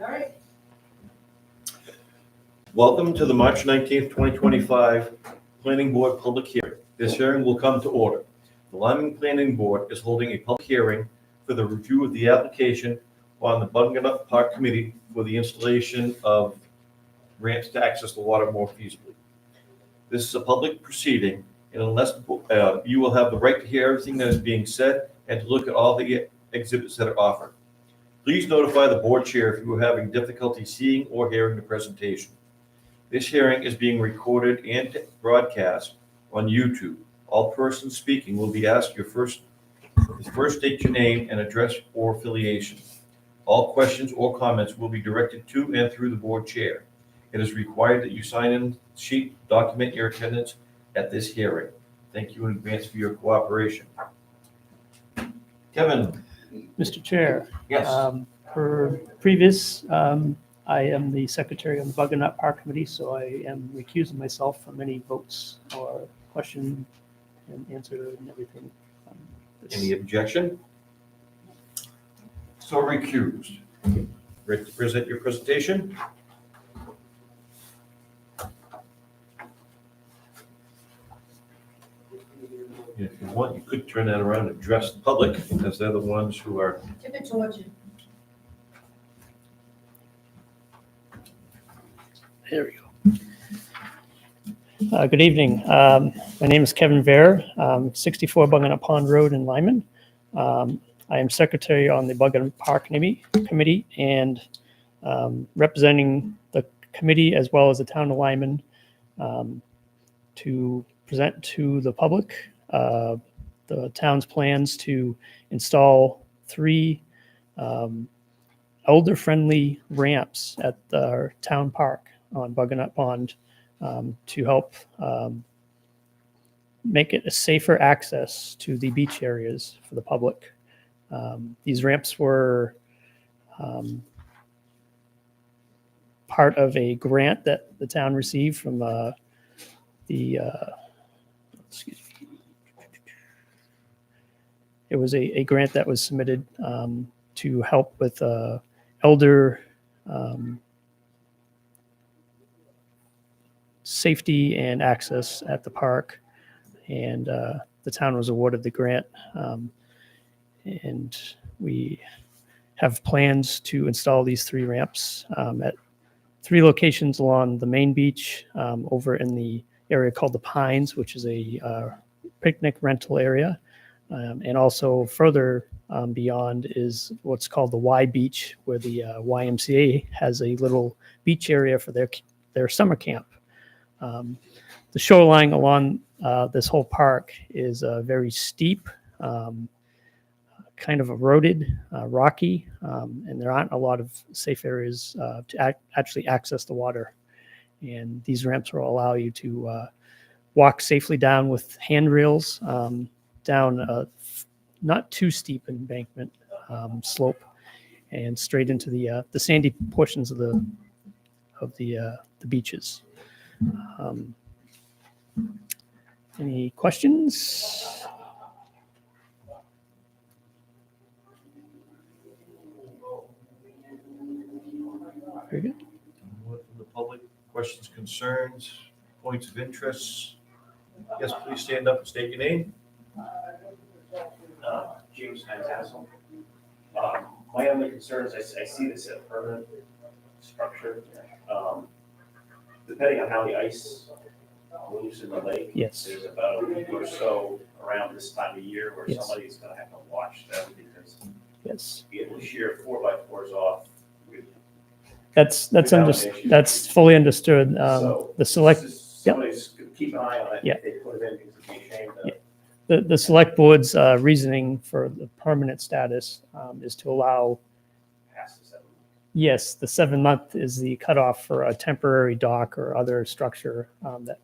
All right. Welcome to the March 19th, 2025 Planning Board Public Hearing. This hearing will come to order. The Lyman Planning Board is holding a public hearing for the review of the application on the Buckingham Park Committee for the installation of ramps to access the water more feasibly. This is a public proceeding, and unless you will have the right to hear everything that is being said and to look at all the exhibits that are offered. Please notify the board chair if you are having difficulty seeing or hearing the presentation. This hearing is being recorded and broadcast on YouTube. All persons speaking will be asked first state your name and address or affiliation. All questions or comments will be directed to and through the board chair. It is required that you sign in sheet, document your attendance at this hearing. Thank you in advance for your cooperation. Kevin. Mr. Chair. Yes. Per previous, I am the secretary of the Buckingham Park Committee, so I am recusing myself from any votes or question and answer and everything. Any objection? So recused. Ready to present your presentation? If you want, you could turn that around and address the public, because they're the ones who are. Tip it towards you. There we go. Good evening. My name is Kevin Vare, 64 Buckingham Pond Road in Lyman. I am secretary on the Buckingham Park Committee and representing the committee as well as the town of Lyman to present to the public the town's plans to install 3 elder-friendly ramps at our town park on Buckingham Pond to help make it a safer access to the beach areas for the public. These ramps were part of a grant that the town received from it was a grant that was submitted to help with elder safety and access at the park, and the town was awarded the grant, and we have plans to install these 3 ramps at 3 locations along the main beach, over in the area called the Pines, which is a picnic rental area, and also further beyond is what's called the Y Beach, where the YMCA has a little beach area for their summer camp. The shoreline along this whole park is very steep, kind of eroded, rocky, and there aren't a lot of safe areas to actually access the water. And these ramps will allow you to walk safely down with handrails down a not too steep embankment slope and straight into the sandy portions of the beaches. Any questions? Very good. Anyone from the public? Questions, concerns, points of interest? Yes, please stand up and state your name. James Fantassel. My only concern is I see this as a permanent structure. Depending on how the ice moves in the lake, Yes. there's about a week or so around this time of year where Yes. somebody's gonna have to watch them because Yes. be able to shear 4x4s off. That's fully understood. So The select somebody's gonna keep an eye on it. Yeah. If they put it in, because it'd be a shame to. the select board's reasoning for the permanent status is to allow. Pass the 7. Yes, the 7-month is the cutoff for a temporary dock or other structure that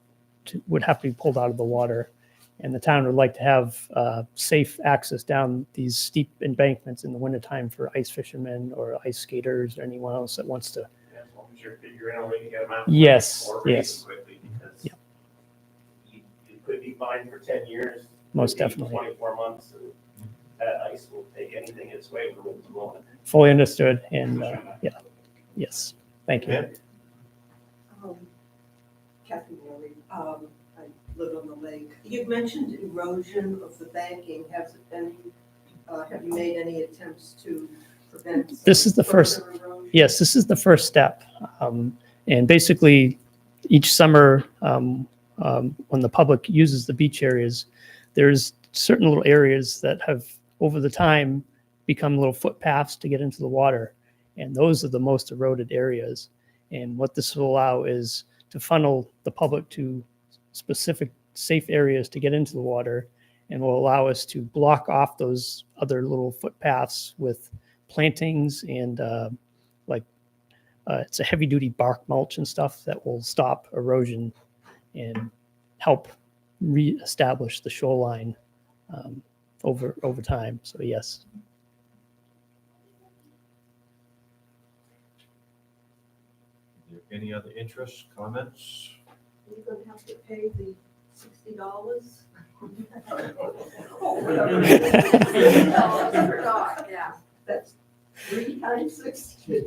would have to be pulled out of the water. And the town would like to have safe access down these steep embankments in the wintertime for ice fishermen or ice skaters or anyone else that wants to. As long as you're figuring out a way to get them out. Yes, Or yes. raise quickly, because Yeah. you could be fined for 10 years. Most could be definitely. 24 months, and that ice will take anything its way with the wind's blowing. Fully understood. And yeah, Yes, thank you. Ma'am? Kathy Morley, I live on the lake. You've mentioned erosion of the banking. Have you made any attempts to prevent? This is the first- further erosion? Yes, this is the first step. And basically, each summer, when the public uses the beach areas, there's certain little areas that have, over the time, become little footpaths to get into the water. And those are the most eroded areas. And what this will allow is to funnel the public to specific safe areas to get into the water, and will allow us to block off those other little footpaths with plantings and it's a heavy duty bark mulch and stuff that will stop erosion and help reestablish the shoreline over time. So yes. Any other interests, comments? You're going to have to pay the $60? $60 per dog, yeah. That's 3 times 60.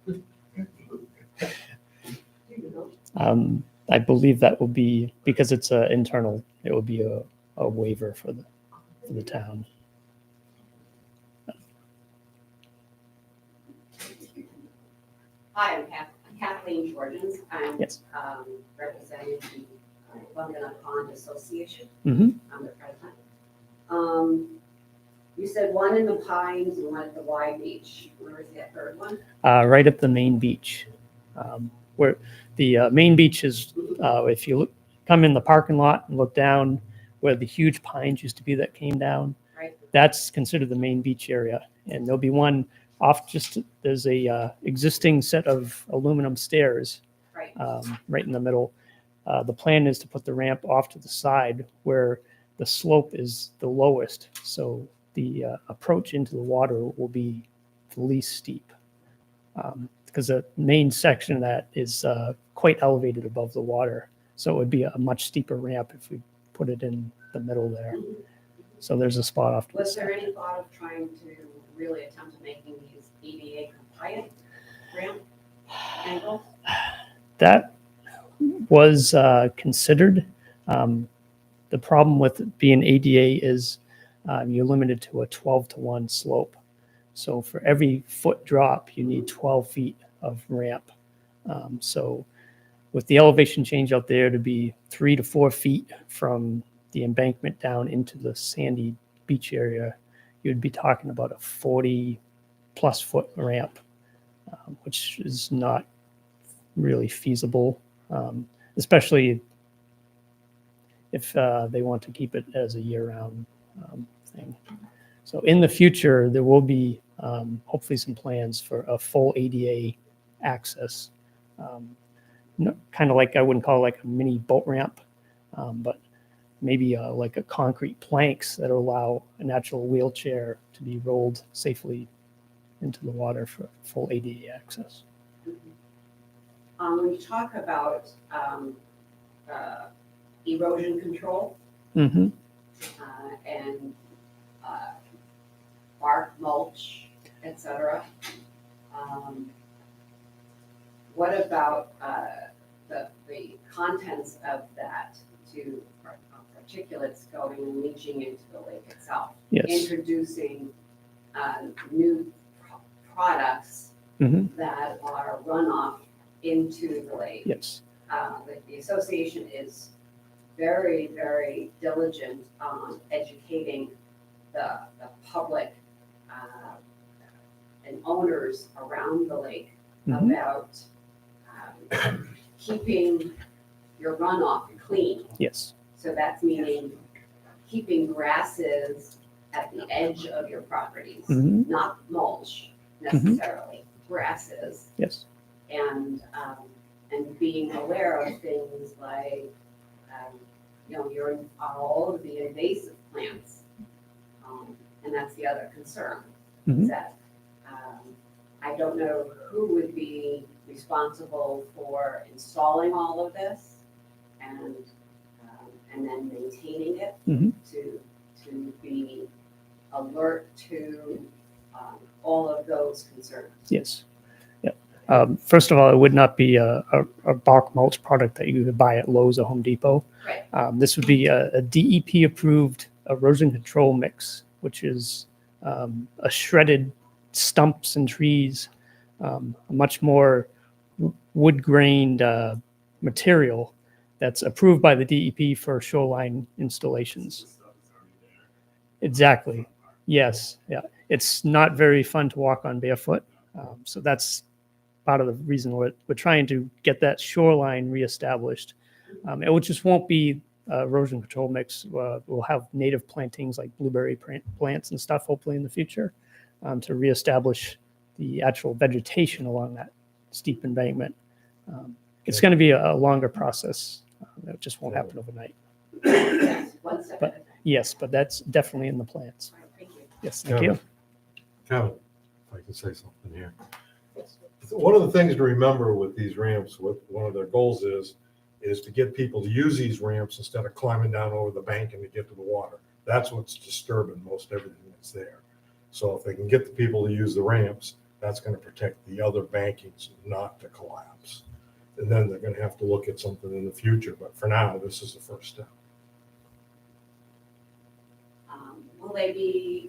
Do you know? I believe that will be, because it's internal, it will be a waiver for the town. Hi, I'm Kathleen Jordan. I'm Yes. Representing the London Pond Association. Mhm. I'm the president. You said one in the Pines and one at the Y Beach. Where is that third one? Right at the main beach, where the main beach is. If you come in the parking lot and look down where the huge pines used to be that came down, Right. that's considered the main beach area. And there'll be one off there's a existing set of aluminum stairs Right. right in the middle. The plan is to put the ramp off to the side where the slope is the lowest. So the approach into the water will be the least steep. Because the main section of that is quite elevated above the water. So it would be a much steeper ramp if we put it in the middle there. So there's a spot off to the Was side. there any thought of trying to really attempt making these ADA compliant ramp angles? That was considered. The problem with it being ADA is you're limited to a 12-to-1 slope. So for every foot drop, you need 12 feet of ramp. So with the elevation change out there to be 3 to 4 feet from the embankment down into the sandy beach area, you'd be talking about a 40-plus foot ramp, which is not really feasible, especially if they want to keep it as a year-round thing. So in the future, there will be hopefully some plans for a full ADA access, kind of like, I wouldn't call it like a mini boat ramp, but maybe like a concrete planks that allow a natural wheelchair to be rolled safely into the water for full ADA access. When you talk about erosion control Mm-hmm. and bark mulch, etc. What about the contents of that to particulates going and leaching into the lake itself? Yes. Introducing new products Mm-hmm. that are runoff into the lake. Yes. The association is very, very diligent on educating the public and owners around the lake Mhm. about keeping your runoff clean. Yes. So that's meaning keeping grasses at the edge of your properties, Mhm. not mulch necessarily, grasses. Yes. And being aware of things like, all of the invasive plants. And that's the other concern, Mhm. is that I don't know who would be responsible for installing all of this and then maintaining it Mhm. to be alert to all of those concerns. Yes. First of all, it would not be a bulk mulch product that you would buy at Lowe's or Home Depot. Right. This would be a DEP approved erosion control mix, which is a shredded stumps and trees, a much more wood grained material that's approved by the DEP for shoreline installations. Exactly. Yes. Yeah. It's not very fun to walk on barefoot. So that's part of the reason we're trying to get that shoreline reestablished. It just won't be erosion control mix. We'll have native plantings like blueberry plants and stuff, hopefully in the future, to reestablish the actual vegetation along that steep embankment. It's going to be a longer process. It just won't happen overnight. Yes, 1 step at a time. Yes, but that's definitely in the plans. All right, thank you. Yes, thank you. Kevin, if I can say something here. One of the things to remember with these ramps, what one of their goals is to get people to use these ramps instead of climbing down over the bank and to get to the water. That's what's disturbing most everything that's there. So if they can get the people to use the ramps, that's going to protect the other bankings not to collapse. And then they're going to have to look at something in the future. But for now, this is the first step.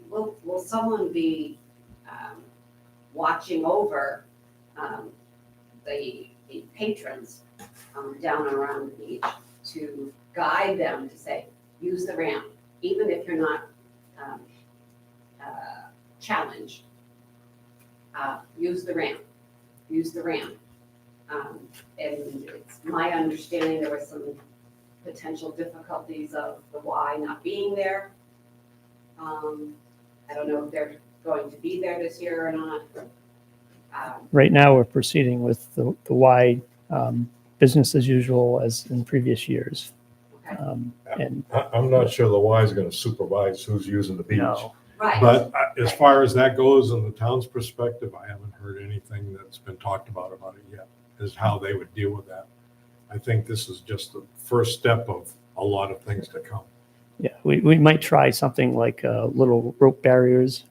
Will someone be watching over the patrons down and around the beach to guide them to say, use the ramp, even if you're not challenged, use the ramp. And it's my understanding there was some potential difficulties of the Y not being there. I don't know if they're going to be there this year or not. Right now, we're proceeding with the Y business as usual as in previous years. Okay. And I'm not sure the Y is going to supervise who's using the beach. no, Right. But as far as that goes in the town's perspective, I haven't heard anything that's been talked about it yet, is how they would deal with that. I think this is just the first step of a lot of things to come. yeah, we might try something like little rope barriers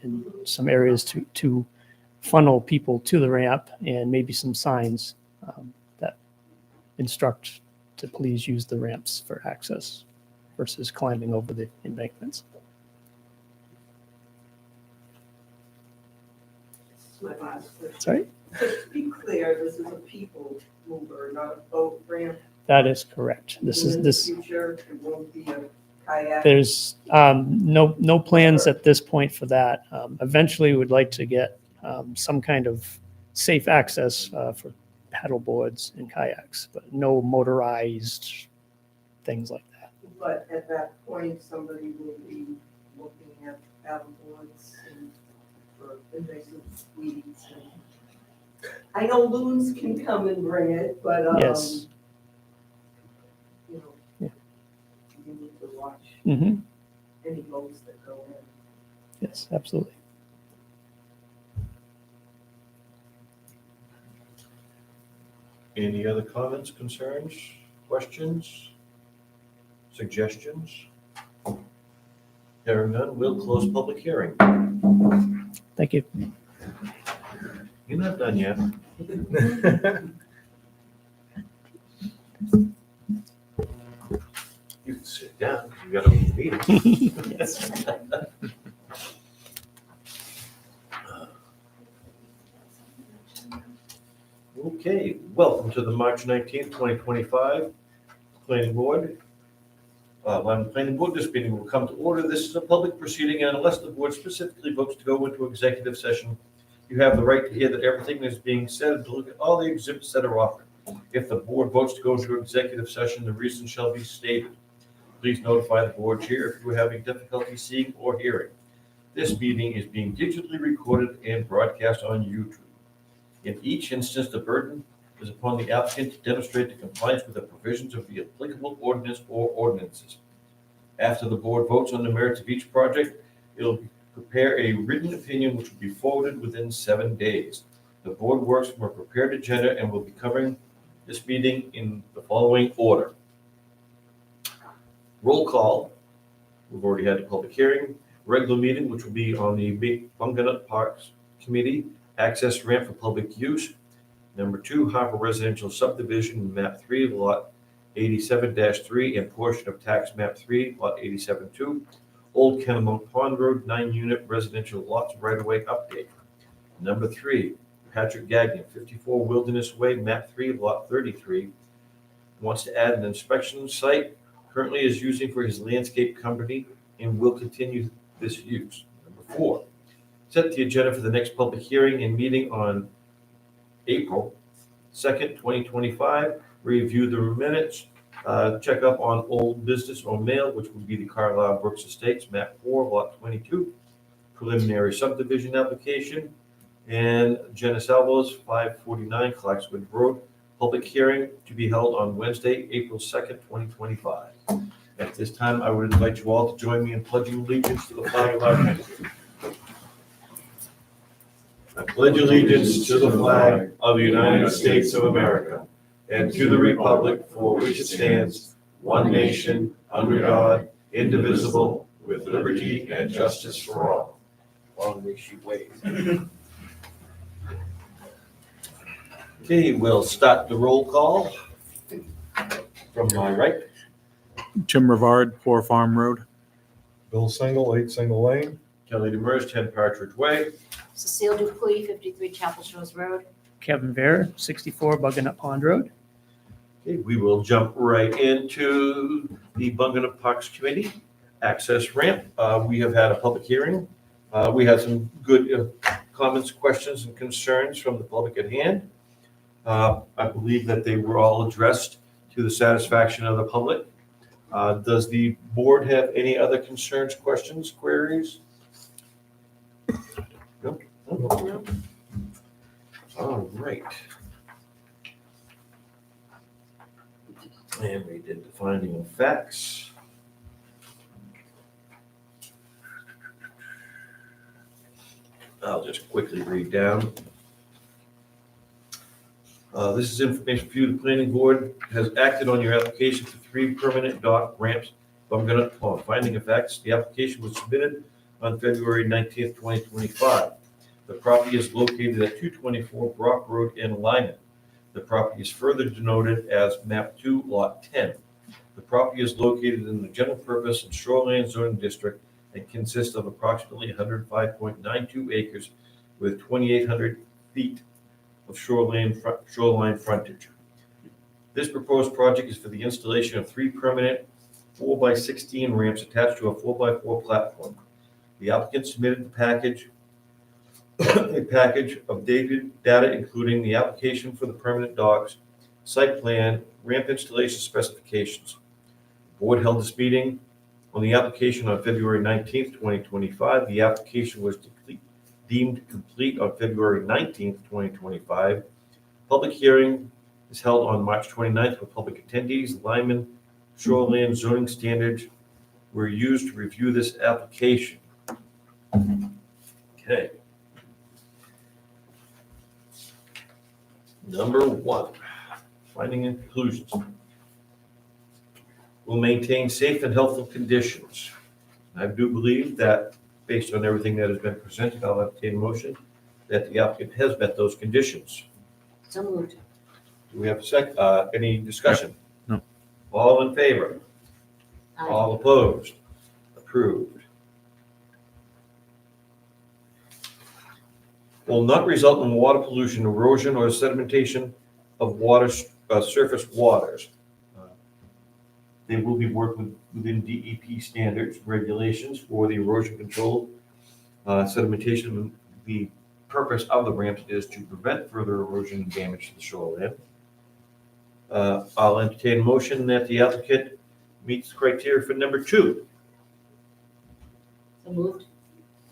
in some areas to funnel people to the ramp, and maybe some signs that instruct to please use the ramps for access versus climbing over the embankments. This is my last question. Sorry, Just to be clear, this is a people mover, not a boat ramp. that is correct. This is In this. the future, it won't be a kayak. There's no plans at this point for that. Eventually, we'd like to get some kind of safe access for paddle boards and kayaks, but no motorized things like that. But at that point, somebody will be looking at paddle boards and for invasive weeds. And I know loons can come and bring it, but, Yes. you know, Yeah. you need to watch Hmm. any boats that go in. Yes, absolutely. Any other comments, concerns, questions, suggestions? Hearing none, we'll close public hearing. Thank you. You're not done yet. You can sit down, you got a meeting. Yes. Okay, welcome to the March 19th, 2025 Planning Board. On the Planning Board, this meeting will come to order. This is a public proceeding, and unless the board specifically votes to go into executive session, you have the right to hear that everything is being said and to look at all the exhibits that are offered. If the board votes to go into executive session, the reason shall be stated. Please notify the board chair if you are having difficulty seeing or hearing. This meeting is being digitally recorded and broadcast on YouTube. In each instance, the burden is upon the applicant to demonstrate the compliance with the provisions of the applicable ordinance or ordinances. After the board votes on the merits of each project, it will prepare a written opinion which will be forwarded within 7 days. The board works from a prepared agenda and will be covering this meeting in the following order. Roll call. We've already had the public hearing. Regular meeting, which will be on the Big Bunganut Parks Committee, access ramp for public use. Number 2, Harbor Residential Subdivision, map 3, lot 87-3, and portion of tax map 3, lot 87-2. Old Kennebunk Pond Road, 9-unit residential lots right-of-way update. Number 3, Patrick Gagnon, 54 Wilderness Way, map 3, lot 33, wants to add an inspection site, currently is using for his landscape company and will continue this use. Number 4, set the agenda for the next public hearing and meeting on April 2nd, 2025. Review the minutes, check up on old business or mail, which would be the Carlisle Brooks Estates, map 4, lot 22, preliminary subdivision application, and Jenna Salvo's 549 Clarkswood Road, public hearing to be held on Wednesday, April 2nd, 2025. At this time, I would invite you all to join me in pledging allegiance to the flag of our country. I pledge allegiance to the flag of the United States of America and to the republic for which it stands, one nation, under God, indivisible, with liberty and justice for all. Long may she wait. Okay, we'll start the roll call. From my right, Jim Rivard, Poor Farm Road. Bill Single, 8 Single Lane. Kelly Demers, 10 Partridge Way. Cecile Dupuy, 53 Chapel Shores Road. Kevin Vera, 64 Buckingham Pond Road. Okay, we will jump right into the Bunganup Parks Committee access ramp. We have had a public hearing. We had some good comments, questions, and concerns from the public at hand. I believe that they were all addressed to the satisfaction of the public. Does the board have any other concerns, questions, queries? No? No? All right. And we did the finding of facts. I'll just quickly read down. This is information for you. The planning board has acted on your application for 3 permanent dock ramps. Finding of facts, the application was submitted on February 19th, 2025. The property is located at 224 Brock Road in Lyman. The property is further denoted as map 2, lot 10. The property is located in the general purpose and shoreline zoning district and consists of approximately 105.92 acres with 2,800 feet of shoreline frontage. This proposed project is for the installation of 3 permanent 4x16 ramps attached to a 4x4 platform. The applicant submitted the package, a package of data including the application for the permanent docks, site plan, ramp installation specifications. The board held this meeting on the application on February 19th, 2025. The application was deemed complete on February 19th, 2025. Public hearing is held on March 29th with public attendees. Lyman shoreline zoning standards were used to review this application. Okay. Number 1, finding and conclusions. Will maintain safe and healthful conditions. I do believe that based on everything that has been presented, I'll entertain a motion that the applicant has met those conditions. So moved. Do we have a second? Any discussion? No. All in favor? Aye. All opposed? Approved. Will not result in water pollution, erosion, or sedimentation of water, surface waters. They will be working within DEP standards, regulations for the erosion control, sedimentation. The purpose of the ramps is to prevent further erosion and damage to the shoreline. I'll entertain a motion that the applicant meets the criteria for number 2. So moved.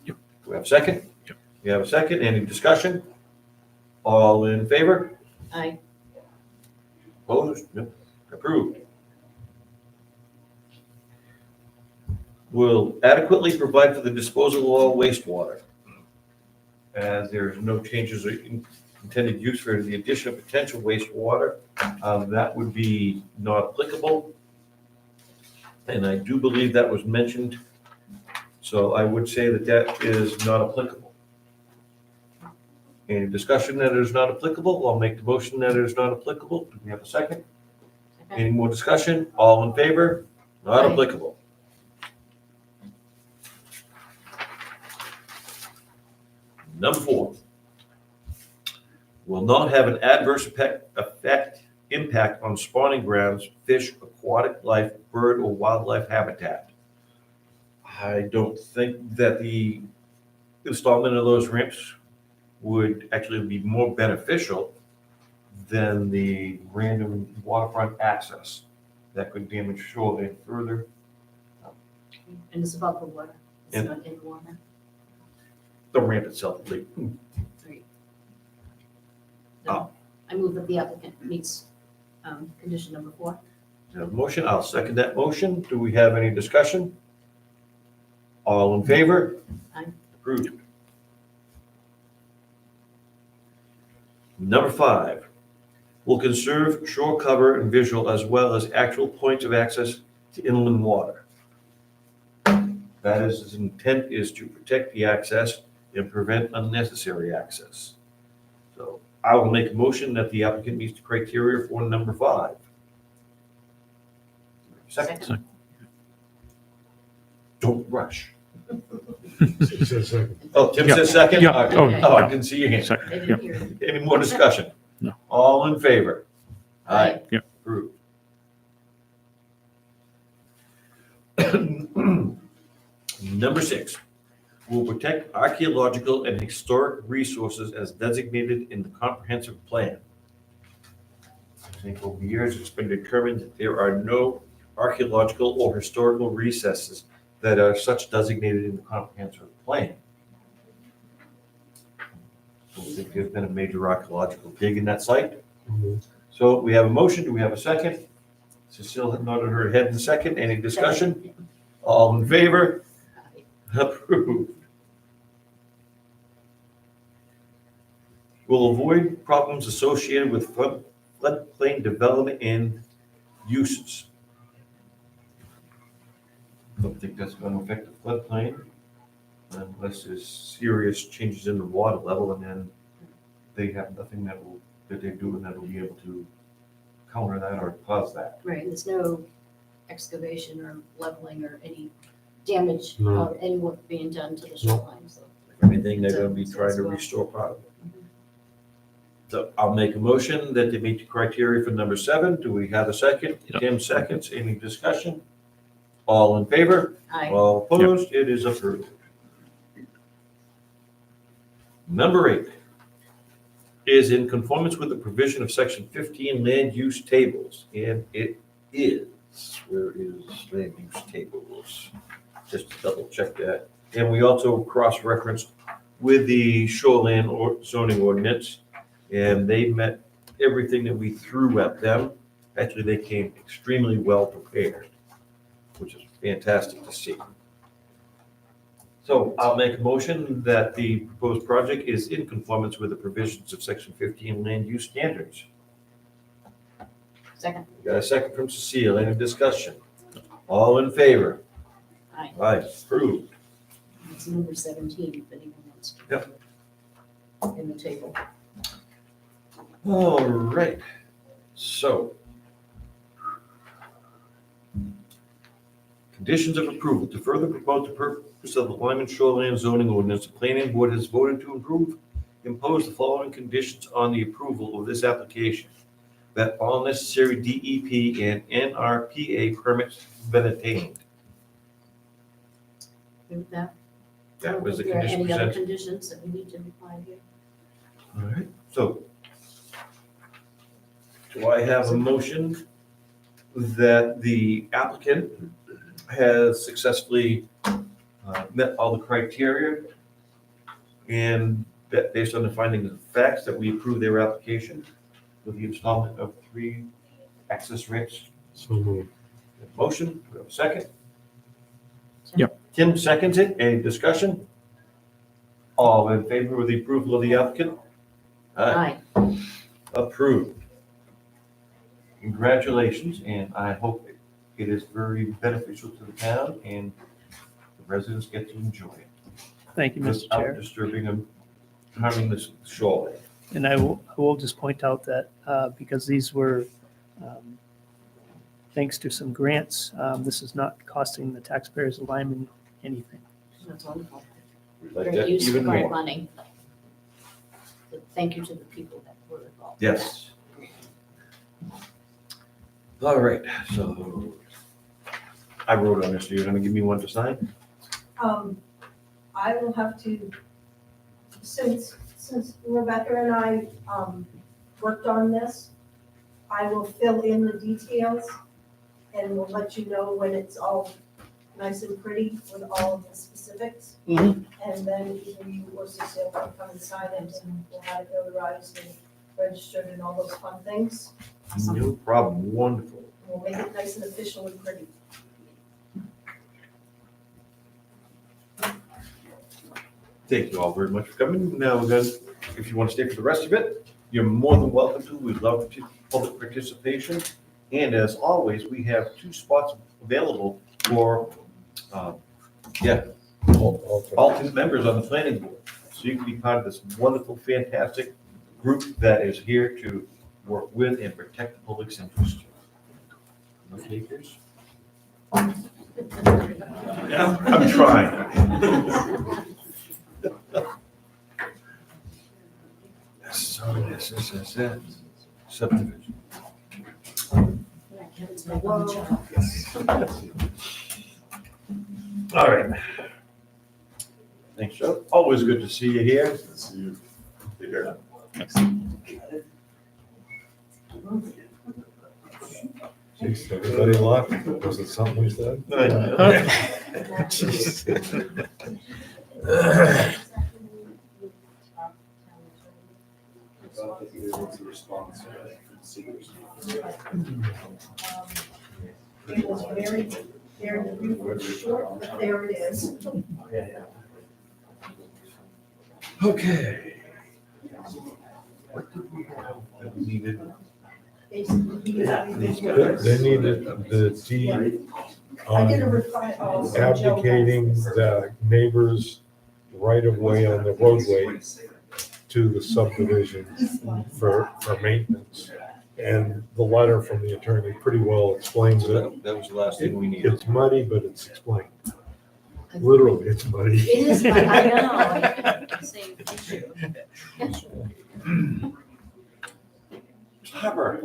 Do we have a second? Yep. We have a second. Any discussion? All in favor? Aye. Opposed? No. Approved. Will adequately provide for the disposal of all wastewater. As there is no changes in intended use for the addition of potential wastewater, that would be not applicable. And I do believe that was mentioned. So I would say that that is not applicable. Any discussion that is not applicable? I'll make the motion that it is not applicable. Do we have a second? Any more discussion? All in favor? Not Aye. applicable. Number 4. Will not have an adverse impact on spawning grounds, fish, aquatic life, bird, or wildlife habitat. I don't think that the installment of those ramps would actually be more beneficial than the random waterfront access that could damage shoreline further. And it's above the water. It's And- not in the water. The ramp itself, like, Right. Oh. I move that the applicant meets condition number 4. have a motion, I'll second that motion. Do we have any discussion? All in favor? Aye. Approved. Number 5, will conserve shore cover and visual as well as actual points of access to inland water. That is, its intent is to protect the access and prevent unnecessary access. So I will make a motion that the applicant meets the criteria for number 5. Second. Don't rush. It says second. Oh, Tim Yeah. says second? Yeah. Okay. Oh, Oh, I yeah. didn't see your hand. Second, They yeah. didn't hear it. Any more discussion? No. All in favor? Aye. Yeah. Approved. Number 6, will protect archaeological and historic resources as designated in the comprehensive plan. I think over years, it's been determined that there are no archaeological or historical recesses that are such designated in the comprehensive plan. I think there's been a major archaeological dig in that site. So we have a motion. Do we have a second? Cecile had nodded her head in second. Any discussion? All in favor? Aye. Approved. Will avoid problems associated with floodplain development and uses. Don't think that's going to affect the floodplain unless there's serious changes in the water level, and then they have nothing that they do and that will be able to counter that or cause that. Right, there's no excavation or leveling or any damage No. of any work being done to the shoreline, so. Anything they're going to be trying to restore properly. So I'll make a motion that they meet the criteria for number 7. Do we have a second? Yep. Tim seconds. Any discussion? All in favor? Aye. All opposed? It is approved. Number 8 is in conformance with the provision of section 15 land use tables, and it is. Where is land use tables? Just to double check that. And we also cross-referenced with the shoreline or zoning ordinance, and they met everything that we threw at them. Actually, they came extremely well prepared, which is fantastic to see. So I'll make a motion that the proposed project is in conformance with the provisions of section 15 land use standards. Second. Got a second from Cecile. Any discussion? All in favor? Aye. Aye, approved. It's number 17, if anyone wants to. Yep. In the table. All right, so. Conditions of approval. To further promote the purpose of the Lyman Shoreline zoning ordinance, the planning board has voted to impose the following conditions on the approval of this application. That all necessary DEP and NRPA permits have been attained. With that. That was the Are there condition any other presented. conditions that we need to apply here? All right, so. Do I have a motion that the applicant has successfully met all the criteria, and that based on the findings of facts that we approve their application with the installment of 3 access ramps? So moved. Motion, do we have a second? Yep. Tim seconds it. Any discussion? All in favor of the approval of the applicant? Aye. Approved. Congratulations, and I hope it is very beneficial to the town and the residents get to enjoy it Thank you, Mr. without Chair. disturbing them harming the shoreline. And I will just point out that because these were, thanks to some grants, this is not costing the taxpayers of Lyman anything. That's wonderful. We'd like Great that use even of our more. money. So thank you to the people that were involved. Yes. All right, so I wrote on this. You're gonna give me one to sign? I will have to, since Rebecca and I, worked on this, I will fill in the details and we'll let you know when it's all nice and pretty with all of the specifics. Mhm. And then either you or Cecile can come and sign it and we'll have it notarized and registered and all those fun things. No problem, wonderful. We'll make it nice and official and pretty. Thank you all very much for coming. Now, we're gonna, if you want to stay for the rest of it, you're more than welcome to. We'd love public participation. And as always, we have 2 spots available for, alternate members on the planning board. So you can be part of this wonderful, fantastic group that is here to work with and protect the public's interest. No takers? Yeah, I'm trying. So this is it. Subdivision. It's my one job. All right. Thanks, Joe. Always good to see you here. See you. Take care. Jeez, everybody laughed. Was it something we said? It was very, very brief and short, but there it is. Okay. What did we have that we needed? Basically, These guys. They needed the deed I did a on reply also. Joe. abdicating the neighbor's right of way on the roadway to the subdivision for maintenance. And the letter from the attorney pretty well explains it. That was the last thing we needed. It's muddy, but it's explained. Literally, it's muddy. It is, I know, same issue. Harper.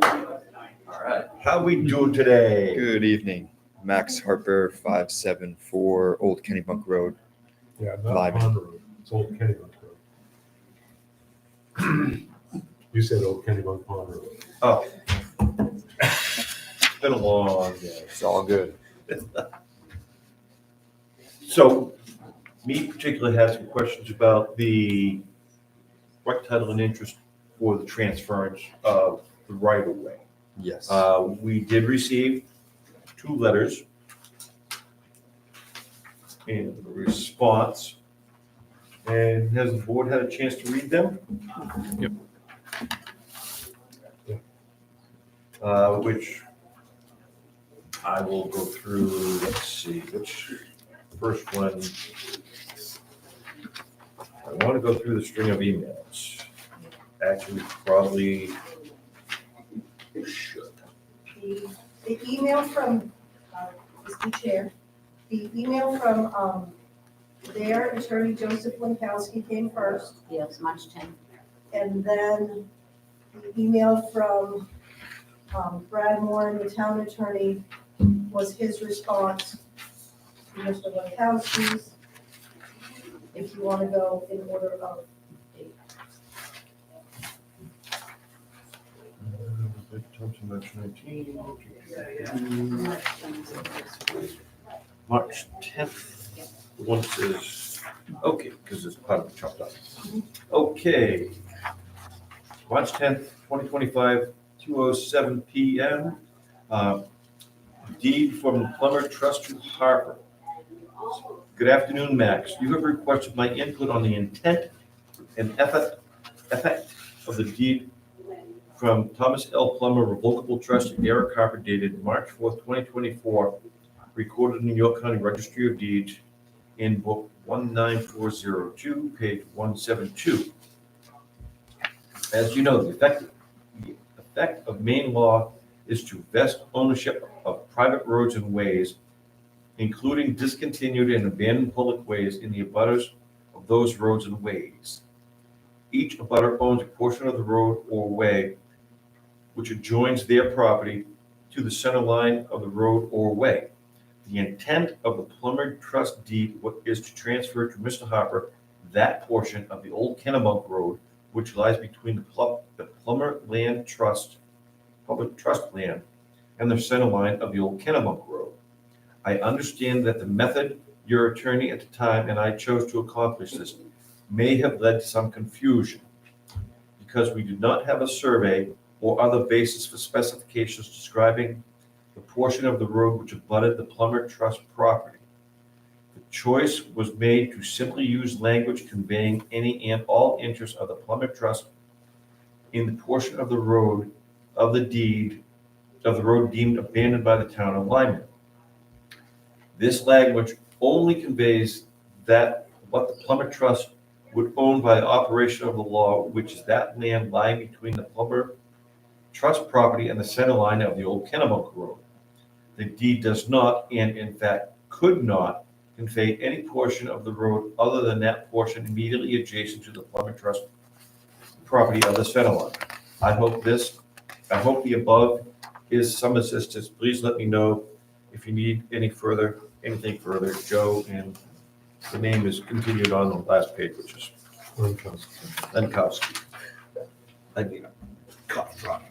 All right. How we doing today? Good evening. Max Harper, 574 Old Kennybunk Road. Yeah, not Lyman. Pond Road. It's Old Kennybunk Road. You said Old Kennybunk Pond Road. Oh. It's been a long day. It's all good. So, me particularly has some questions about the right title and interest for the transference of the right of way. Yes. We did receive 2 letters in response. And has the board had a chance to read them? Yep. Which I will go through, let's see, which first one. I want to go through the string of emails. Actually, probably should. The email from, Mr. Chair, the email from, their attorney Joseph Lankowski came first. Yes, March 10th. And then the email from Brad Moore, the town attorney, was his response to Mr. Lankowski's. If you want to go in order of date. Thompson, March 19. March 10th. The one says, okay, because it's part of the chopped up. Okay. March 10th, 2025, 2:07 PM. Deed from Plummer Trust to Harper. Good afternoon, Max. You have requested my input on the intent and effect of the deed from Thomas L. Plummer Revocable Trust to Eric Harper dated March 4th, 2024, recorded in the York County Registry of Deeds in book 19402, page 172. As you know, the effect of Maine law is to vest ownership of private roads and ways, including discontinued and abandoned public ways in the abutters of those roads and ways. Each abutter owns a portion of the road or way which adjoins their property to the center line of the road or way. The intent of the Plummer Trust deed is to transfer to Mr. Harper that portion of the old Kennebunk Road which lies between the Plummer Land Trust, public trust land, and the center line of the old Kennebunk Road. I understand that the method your attorney at the time and I chose to accomplish this may have led to some confusion because we did not have a survey or other basis for specifications describing the portion of the road which abutted the Plummer Trust property. The choice was made to simply use language conveying any and all interests of the Plummer Trust in the portion of the road of the road deemed abandoned by the town of Lyman. This language only conveys that what the Plummer Trust would own by the operation of the law, which is that land lying between the Plummer Trust property and the center line of the old Kennebunk Road. The deed does not, and in fact could not, convey any portion of the road other than that portion immediately adjacent to the Plummer Trust property of the center line. I hope the above is some assistance. Please let me know if you need anything further. Joe, and the name is continued on the last page, which is Lenkowski. I mean, cough drop.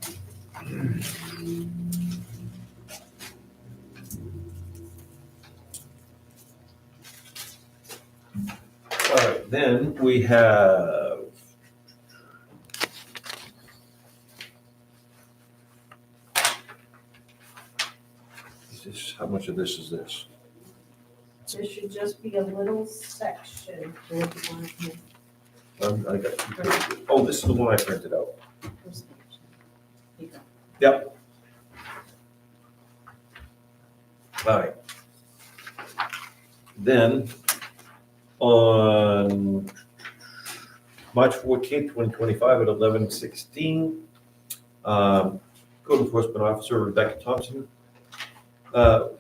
All right, then we have how much of this is this? There should just be a little section. I got two pages. Oh, this is the one I printed out. Yep. All right. Then, on March 14th, 2025 at 11:16, Code Enforcement Officer Rebecca Thompson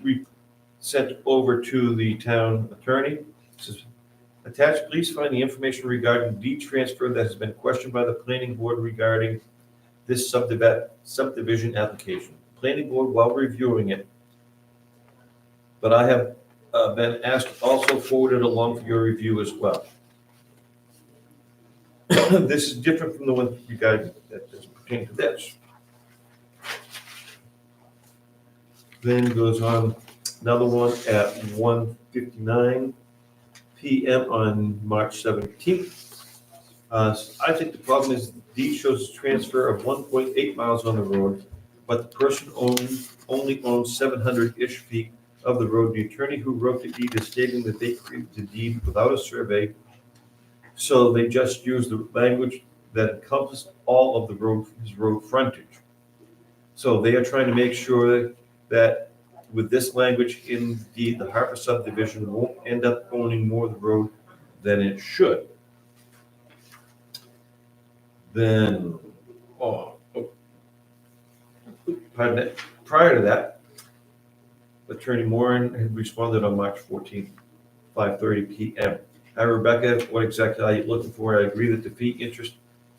we sent over to the town attorney. Says, attached, please find the information regarding deed transfer that has been questioned by the planning board regarding this subdivision application. Planning board, while reviewing it, but I have been asked also forwarded along for your review as well. This is different from the one you guys that is pertaining to this. Then goes on another one at 1:59 p.m. on March 17th. I think the problem is the deed shows a transfer of 1.8 miles on the road, but the person only owns 700-ish feet of the road. The attorney who wrote the deed is stating that they created the deed without a survey, so they just used the language that encompassed all of the road, his road frontage. So they are trying to make sure that with this language in the deed, the Harper subdivision won't end up owning more of the road than it should. Then, prior to that, Attorney Moran had responded on March 14th, 5:30 p.m. Hi, Rebecca, what exactly are you looking for? I agree that the fee interest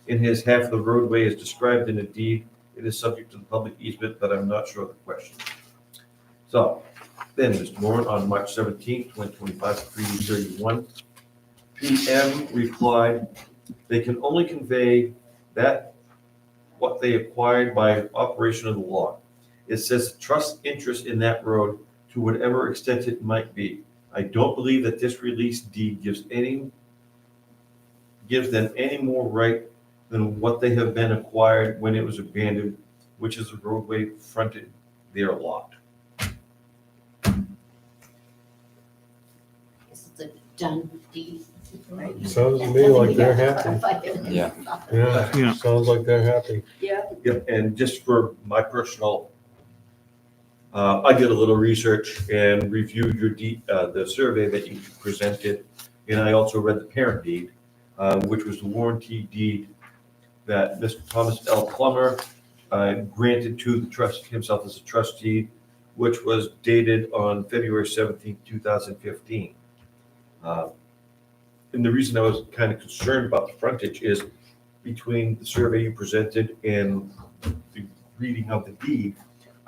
in his half of the roadway is described in the deed. It is subject to the public easement, but I'm not sure of the question. So, then Mr. Moran on March 17th, 2025, 3:31 p.m. replied, they can only convey that what they acquired by operation of the law. It says trust interest in that road to whatever extent it might be. I don't believe that this release deed gives them any more right than what they have been acquired when it was abandoned, which is a roadway fronted their lot. This is a done deed, right? Sounds to me like they're happy. Yeah. Yeah, sounds like they're happy. Yep, and just for my personal, I did a little research and reviewed the survey that you presented, and I also read the parent deed, which was the warranty deed that Mr. Thomas L. Plummer granted to the trust, himself as a trustee, which was dated on February 17th, 2015. And the reason I was kind of concerned about the frontage is between the survey you presented and the reading of the deed,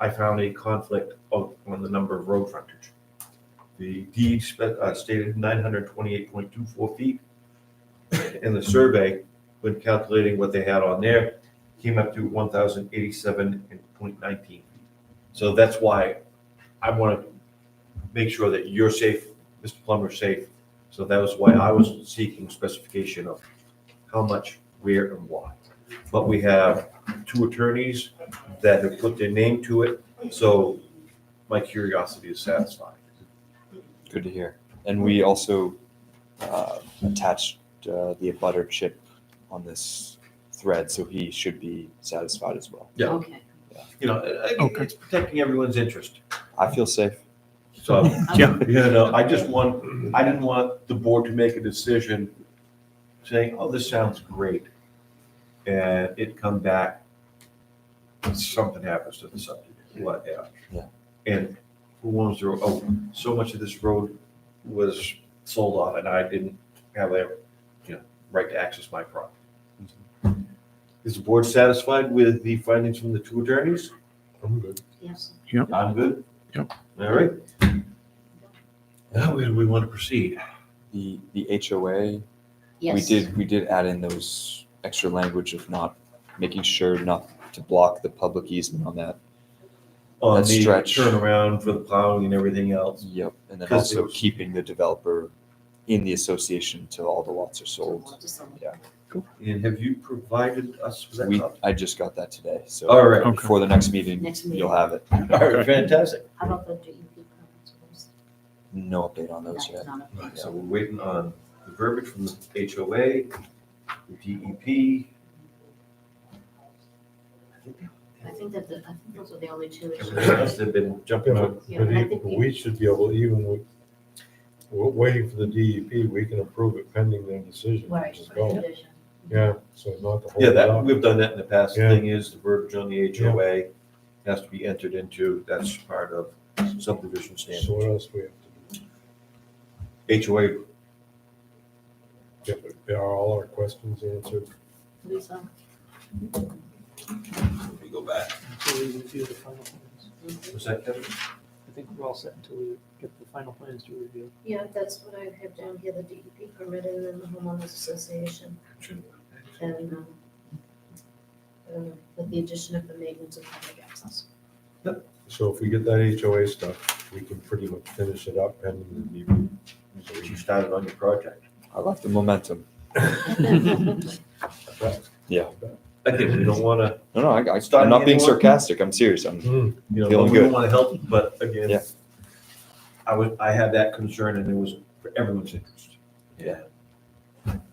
I found a conflict on the number of road frontage. The deed stated 928.24 feet, and the survey, when calculating what they had on there, came up to 1,087.19 feet. So that's why I want to make sure that you're safe, Mr. Plummer's safe. So that was why I was seeking specification of how much, where, and why. But we have two attorneys that have put their name to it, so my curiosity is satisfied. Good to hear. And we also attached the abutter chip on this thread, so he should be satisfied as well. Yeah. Okay. You know, it's protecting everyone's interest. I feel safe. So, Yeah. I didn't want the board to make a decision saying, oh, this sounds great. And it come back, something happens to the subdivision, whatever. Yeah. And who wants to, so much of this road was sold off and I didn't have a, right to access my property. Is the board satisfied with the findings from the two attorneys? I'm good. Yes. I'm good? Yep. All right. Now, where do we want to proceed? The HOA, Yes. we did add in those extra language of not making sure not to block the public easement on that. On That the stretch. turnaround for the plowing and everything else. Yep. And then 'Cause it also was- keeping the developer in the association until all the lots are sold. And have you provided us with that copy? I just got that today, so All right. before the next meeting, Next meeting. you'll have it. All right, fantastic. How about the DEP permits? No update on those That's yet. not a- So we're waiting on the verbiage from the HOA, the DEP. I think those are the only two Everything issues. else they've been jumping Yeah, on. but Yeah, I think we should be able, even with, we're waiting for the DEP, we can approve it pending their decision. Right. Just go. Condition. Yeah, so not to hold Yeah, it that, up. we've done that in the past. The Yeah. thing is, the verbiage on the HOA has to be entered into, that's part of subdivision So what standards. else we have to do? HOA, Yeah, but are all our questions answered? Lisa? let me go back. Until we review the final plans. Was that Kevin? I think we're all set until we get the final plans to review. Yeah, that's what I have down here, the DEP permit and then the homeowners association. And with the addition of the maintenance of public access. So if we get that HOA stuff, we can pretty much finish it up pending the DEP. So you started on your project. I like the momentum. Yeah. Again, we don't want to, No, I'm Starting not being anyone? sarcastic. I'm serious. I'm Hmm, Feeling we don't good. want to help, but again, Yeah. I had that concern and it was for everyone's interest. Yeah.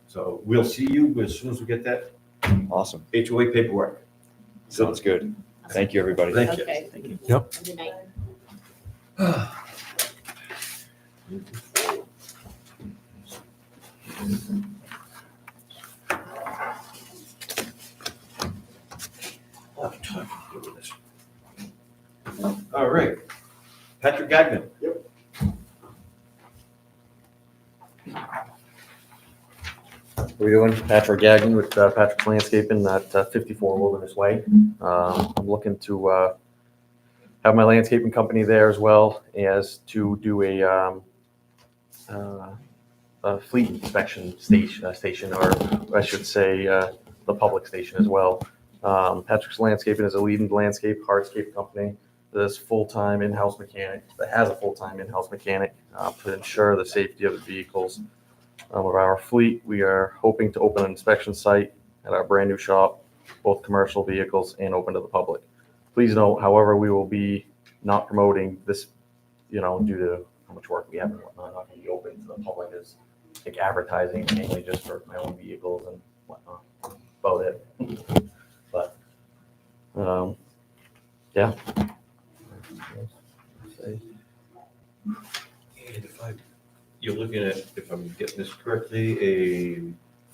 So we'll see you as soon as we get that awesome. HOA paperwork. Sounds good. Thank you, everybody. Thank you. Okay. Thank you. Good night. All right. Patrick Gagnon. How are you doing? Patrick Gagnon with Patrick's Landscaping at 54 Wilderness Way. I'm looking to have my landscaping company there as well as to do a fleet inspection station, or I should say the public station as well. Patrick's Landscaping is a leading landscape hardscape company that has full-time in-house mechanic, that has a full-time in-house mechanic to ensure the safety of the vehicles. Of our fleet, we are hoping to open an inspection site at our brand new shop, both commercial vehicles and open to the public. Please note, however, we will be not promoting this, due to how much work we have and whatnot, not going to be open to the public as like advertising, mainly just for my own vehicles and whatnot. About it. But, yeah. And you're looking at, if I'm getting this correctly, a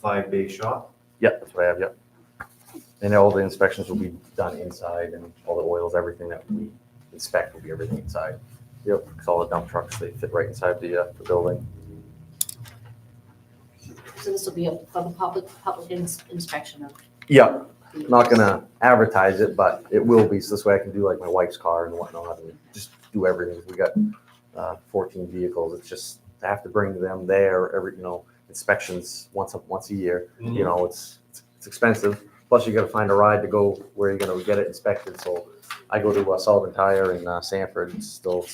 5-bay shop. Yeah, that's what I have, yeah. And all the inspections will be done inside, and all the oils, everything that we inspect will be everything inside. Yep, because all the dump trucks, they fit right inside the building. So this will be up for the public inspection of. Yeah, not gonna advertise it, but it will be, so this way I can do like my wife's car and whatnot, and just do everything. We got 14 vehicles. It's just, I have to bring them there every, inspections once a year. It's expensive. Plus you gotta find a ride to go where you're gonna get it inspected. So I go to Sullivan Tire in Sanford. It's still,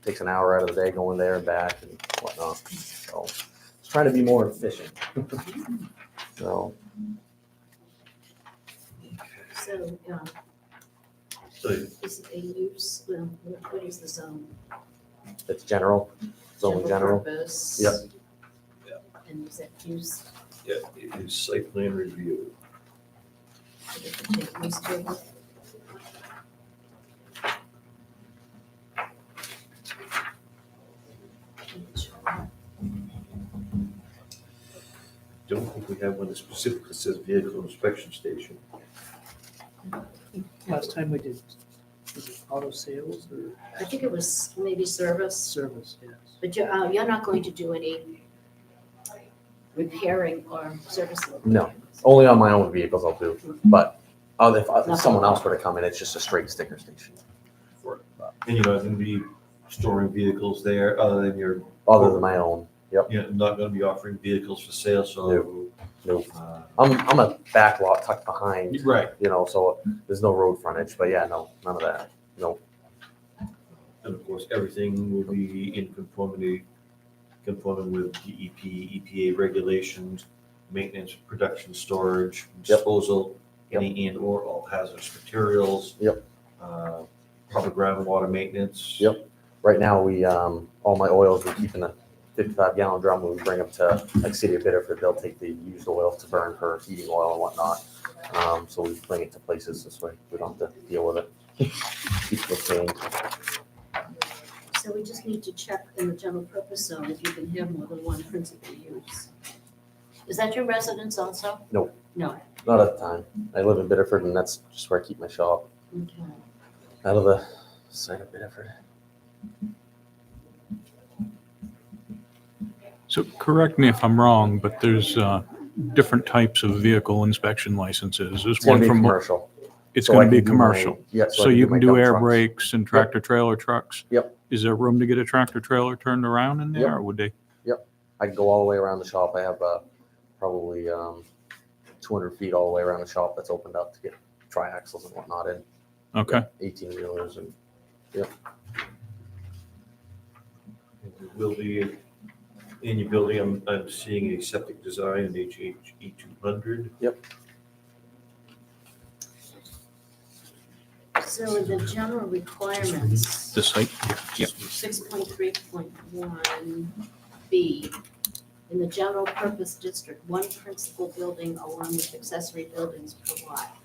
takes an hour out of the day going there and back and whatnot. So just trying to be more efficient. So. So, So is it a use, well, what is the zone? It's general, it's only general. Purpose? Yep. And is that use? yeah, it is site plan review. Use table? Don't think we have one that specifically says vehicle inspection station. Last time we did, was it auto sales or I think it was maybe service, service? Yes. but you're not going to do any repairing or servicing? No. Only on my own vehicles I'll do, but if someone else were to come in, it's just a straight sticker station. And you're not gonna be storing vehicles there other than your, Other than my own, you're not gonna be offering vehicles for sale, so. Nope. uh, I'm a back lot tucked behind, Right, so there's no road frontage, but yeah, no, none of that, no. and of course, everything will be in conforming with DEP, EPA regulations, maintenance, production, storage, disposal, any and or all hazardous materials. Yep. Proper groundwater maintenance. Yep. Right now, we, all my oils, we keep in a 55-gallon drum. When we bring them to like City of Biddeford, they'll take the used oil to burn for heating oil and whatnot. So we bring it to places this way. We don't have to deal with it. Keep it clean. So we just need to check in the general purpose zone if you can have more than one principal use. Is that your residence also? Nope. No. Not at the time. I live in Biddeford, and that's just where I keep my shop. Okay. Out of the side of Biddeford. So correct me if I'm wrong, but there's different types of vehicle inspection licenses. There's It's gonna one be from, commercial. it's So going I to be can do my- commercial. Yeah. So I you my can do dump air trucks. brakes and tractor trailer trucks? Yep. Is there room to get a tractor trailer turned around in there, Yep. or would they? I can go all the way around the shop. I have probably 200 feet all the way around the shop that's opened up to get triaxles and whatnot in. Okay. 18-wheelers and Will be in your building, I'm seeing a septic design, an HHE 200. So in the general requirements, The site? Yeah. 6.3.1B, in the general purpose district, one principal building along with accessory buildings per lot.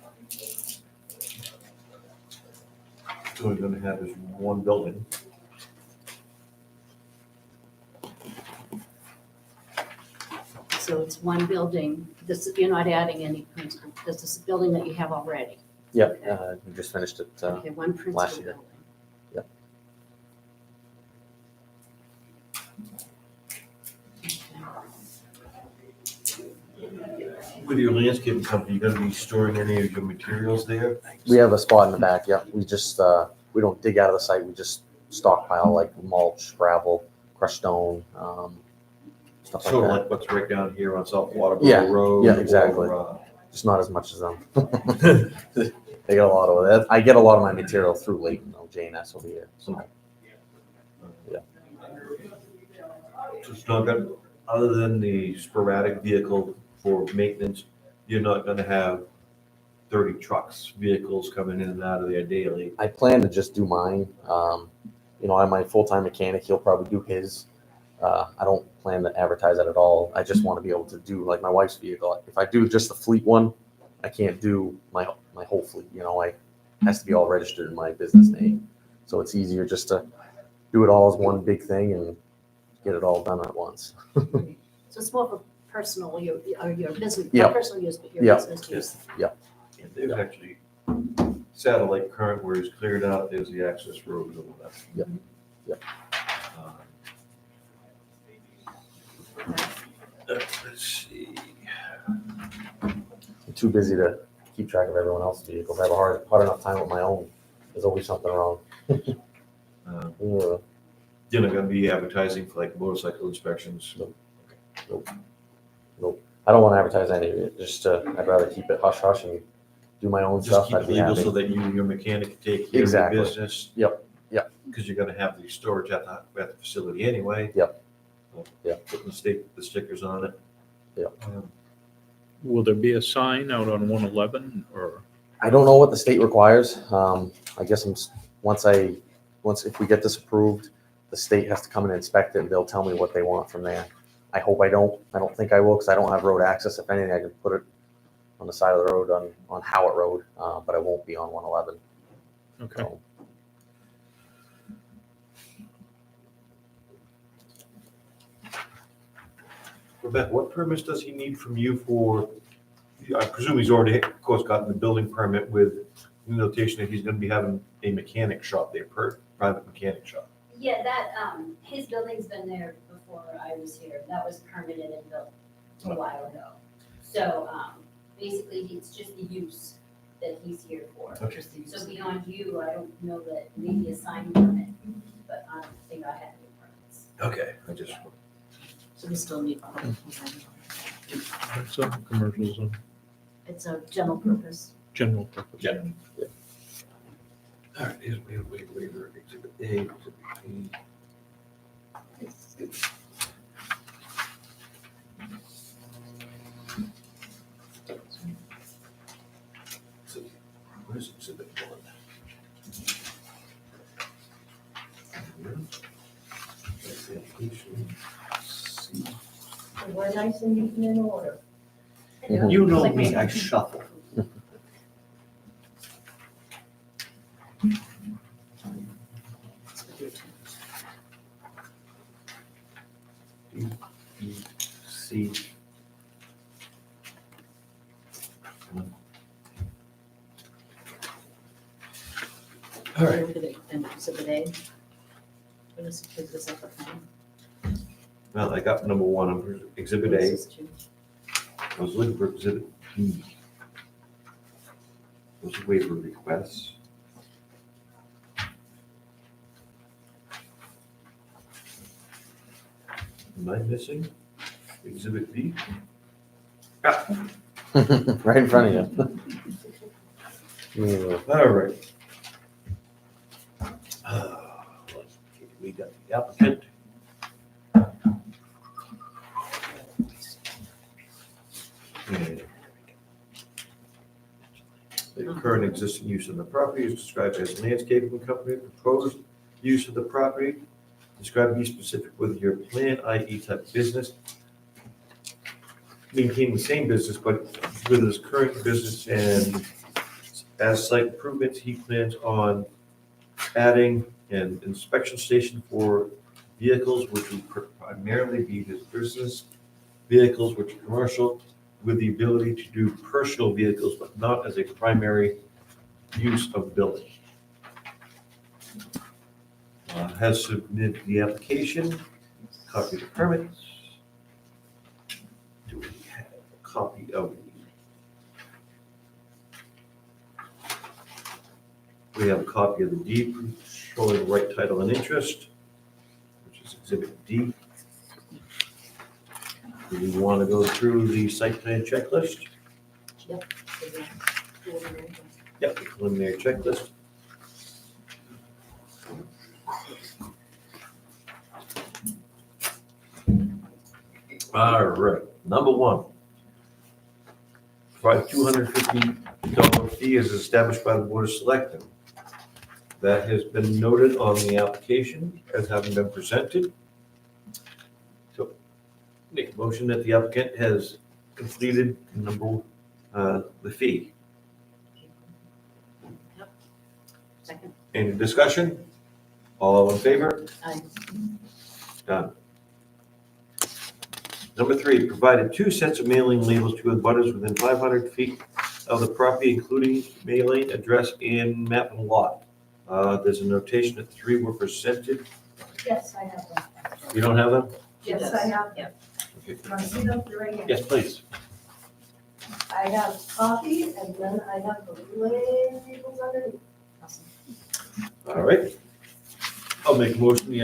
So we're gonna have is one building. So it's one building, you're not adding any principal, this is a building that you have already. we just finished it. Okay, one principal last year. building. With your landscaping company, you're gonna be storing any of your materials there? We have a spot in the back. We just we don't dig out of the site. We just stockpile like mulch, gravel, crushed stone, stuff Sort of like like what's right down here on South Waterboro Yeah, Road. yeah, exactly. or, that. Just not as much as them. They get a lot of it. I get a lot of my material through Layton, though, JNS over here. So So it's not gonna, other than the sporadic vehicle for maintenance, you're not gonna have 30 trucks, vehicles coming in and out of there daily. I plan to just do mine. I have my full-time mechanic. He'll probably do his. I don't plan to advertise that at all. I just want to be able to do like my wife's vehicle. If I do just the fleet one, I can't do my whole fleet. It has to be all registered in my business name. So it's easier just to do it all as one big thing and get it all done at once. So it's more of a personal, your business, Yeah. not personal use, but your Yeah. business use. And there's actually satellite current where it's cleared out, there's the access road and all that. Yep. Yep. Let's see. I'm too busy to keep track of everyone else's vehicles. I have a hard enough time with my own. There's always something wrong. Uh, Yeah. You're not gonna be advertising for like motorcycle inspections? I don't want to advertise any of it. Just I'd rather keep it hush hush and do my own Just stuff. keep I'd it be legal happy. so that you and your mechanic can take care of your Exactly. business. Yep, yep. Because you're gonna have the storage at the facility anyway. Yep. Yep. Putting the stickers on it. Yep. Will there be a sign out on 111 or? I don't know what the state requires. I guess once if we get this approved, the state has to come and inspect it and they'll tell me what they want from there. I hope I don't think I will because I don't have road access. If anything, I can put it on the side of the road on Howard Road, but I won't be on 111. Okay. So, Rebecca, what permits does he need from you for, I presume he's already, of course, gotten the building permit with the notation that he's gonna be having a mechanic shop there, private mechanic shop. Yeah, that, his building's been there before I was here. That was permitted and built a while ago. So, basically, it's just the use that he's here for. Okay. So beyond you, I don't know that maybe a sign permit, but I don't think I have any permits. Okay. I just, So we still need, It's a commercial zone, it's a general purpose. general purpose. Yeah. all right, here's waiver, exhibit A, exhibit B. So, where's exhibit one? Application C. We're nice and neat and in order. Mhm. You know me, I shuffle. D, E, C. All right. And exhibit A. What is this up at? Well, I got number one, I'm exhibit This A. is two. I was looking for exhibit B. Those waiver requests. Am I missing exhibit B? Ah, right in front of you. all right. We got the applicant. And the current existing use of the property is described as landscaping company, proposed use of the property. Describe, be specific with your plan, i.e. type of business. Maintain the same business, but with his current business and as site improvements, he plans on adding an inspection station for vehicles which would primarily be his business vehicles, which are commercial, with the ability to do personal vehicles, but not as a primary use of building. Has submitted the application, copy of the permits. Do we have a copy of we have a copy of the deed showing right title and interest, which is exhibit D. Do we want to go through the site plan checklist? Yep, the preliminary checklist. All right, number one. Provide $250 fee is established by the Board of Selectmen. That has been noted on the application as having been presented. So make a motion that the applicant has completed the fee. Second. Any discussion? All in favor? Aye. Done. Number 3, provided 2 sets of mailing labels to abutters within 500 feet of the property, including mailing address and map and lot. There's a notation that 3 were presented. Yes, I have one. You don't have them? Yes, I have. Yeah. Okay. Can I see them? They're right here. Yes, please. I have copy and then I have the labels underneath. All right. I'll make a motion, the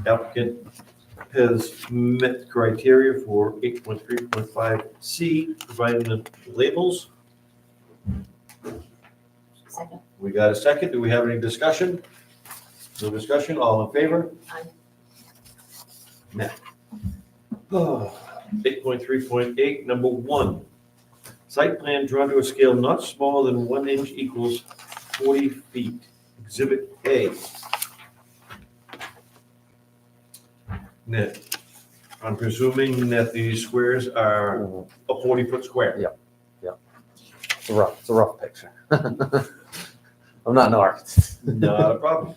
applicant has met the criteria for 8.3.5C, providing the labels. Second. We got a second. Do we have any discussion? No discussion. All in favor? Aye. Met. 8.3.8, number 1. Site plan drawn to a scale not smaller than 1 inch equals 40 feet. Exhibit A. Now, I'm presuming that these squares are a 40-foot square. It's a rough picture. I'm not an artist. Not a problem.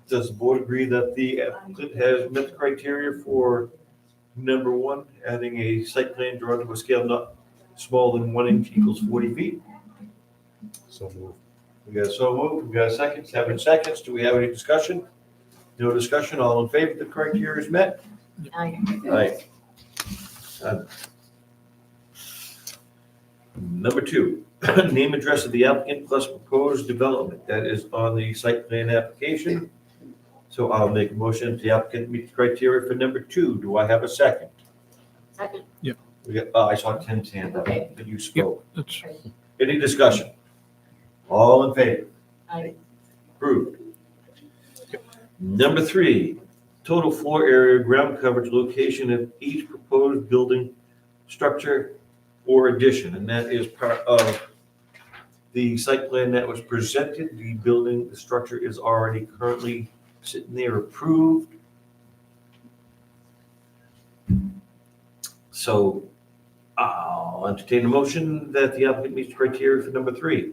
Does the board agree that the applicant has met the criteria for number 1, adding a site plan drawn to a scale not smaller than 1 inch equals 40 feet? So moved. We got so moved. We got a second. 7 seconds. Do we have any discussion? No discussion. All in favor? The criteria is met. Aye. Aye. Number 2, name, address of the applicant plus proposed development. That is on the site plan application. So I'll make a motion that the applicant meets the criteria for number 2. Do I have a second? Second. We got, I saw 10 hand up, Okay. that you spoke. That's, Any discussion? All in favor? Aye. Approved. Number 3, total floor area, ground coverage, location of each proposed building, structure, or addition, and that is part of the site plan that was presented. The building, the structure is already currently sitting there approved. So I'll entertain a motion that the applicant meets the criteria for number 3.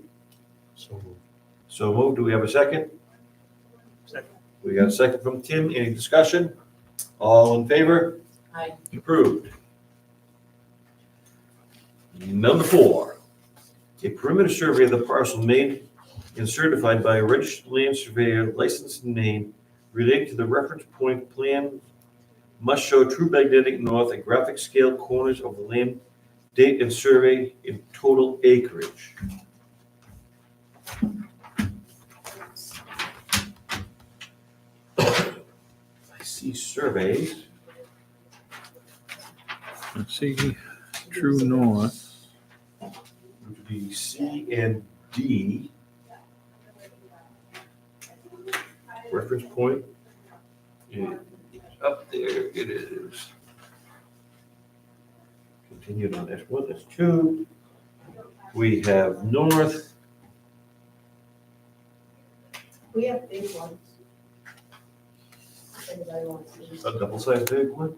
So moved. So moved. Do we have a second? Second. We got a second from Tim. Any discussion? All in favor? Aye. Approved. Number 4, a perimeter survey of the parcel made and certified by a registered land surveyor licensed in Maine relating to the reference point plan must show true magnetic north and graphic scale corners of the land, date and survey in total acreage. I see surveys. let's see, true north. Which would be C and D. Reference point. Yeah, up there it is. Continued on S1, S2. We have north. We have big ones. If anybody wants these. A double-sided big one.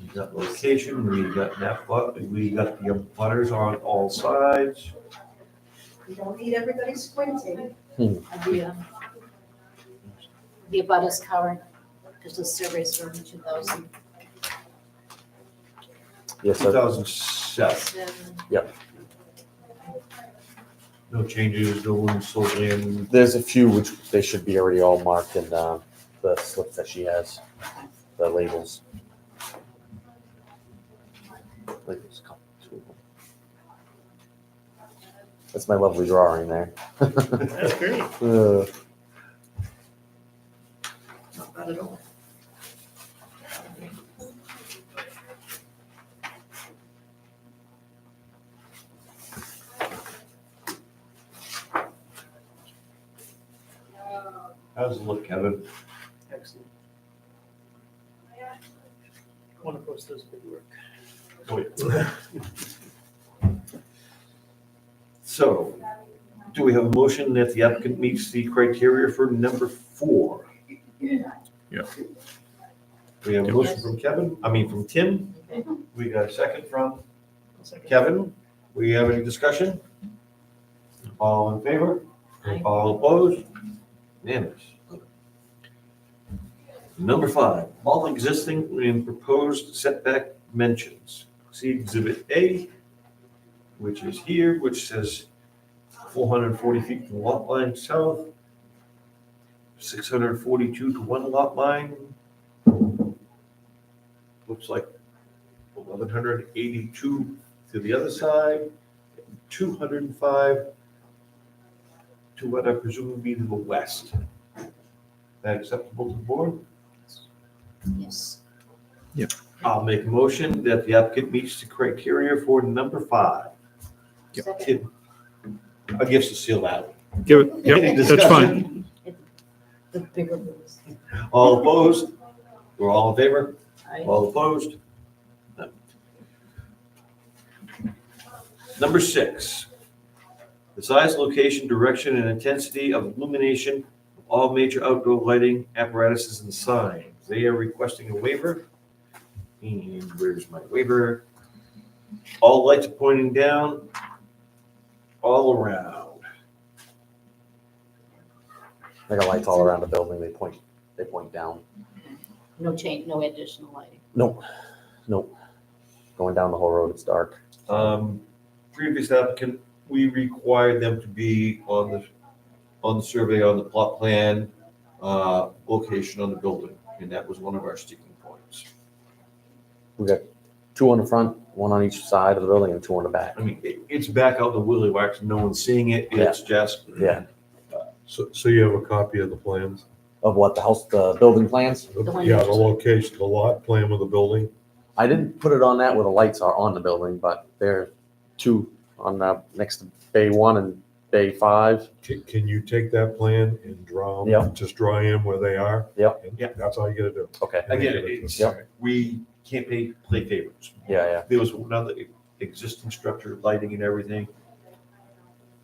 We got location, we got map, we got the butters on all sides. We don't need everybody squinting. The abutters current, because the survey's from 2007. Yes, sir. 2007. No changes, no one sold in. There's a few which they should be already all marked in the slips that she has, the labels. Labels, two of them. That's my lovely drawing there. That's great. Not bad at all. How's it look, Kevin? Excellent. One of us does good work. So, do we have a motion that the applicant meets the criteria for number 4? Yeah. We have a motion from from Tim. We got a second from Kevin. We have any discussion? All in favor? Aye. All opposed? Unanimous. Number 5, all existing and proposed setback mentions. See Exhibit A, which is here, which says 440 feet from lot line south, 642 to one lot line. Looks like 1,182 to the other side, 205 to what I presume would be to the west. That acceptable to the board? Yes. I'll make a motion that the applicant meets the criteria for number 5. Second. I guess to seal that. Give it, Any yep, that's fine. discussion? The bigger ones. All opposed? We're all in favor? Aye. All opposed? None. Number 6, the size, location, direction, and intensity of illumination of all major outdoor lighting apparatuses and signs. They are requesting a waiver. And where's my waiver? All lights are pointing down, all around. They got lights all around the building. They point down. No change, no additional lighting. Nope. Going down the whole road, it's dark. Previous applicant, we required them to be on the survey, on the plot plan, location on the building, and that was one of our sticking points. We got 2 on the front, 1 on each side of the building, and 2 on the back. I mean, it's back out in the willy wax, no one's seeing it, it's just. Yeah. So you have a copy of the plans? Of what, the building plans? one Yeah, you the just- location, the lot plan with the building. I didn't put it on that where the lights are on the building, but there are 2 on next to Bay 1 and Bay 5. Can you take that plan and draw Yeah. them, just draw in where they are? Yep. And Yeah. That's all you gotta do. Okay. Again, it's, Yep. we can't play favorites. Yeah. There was another existing structure, lighting and everything.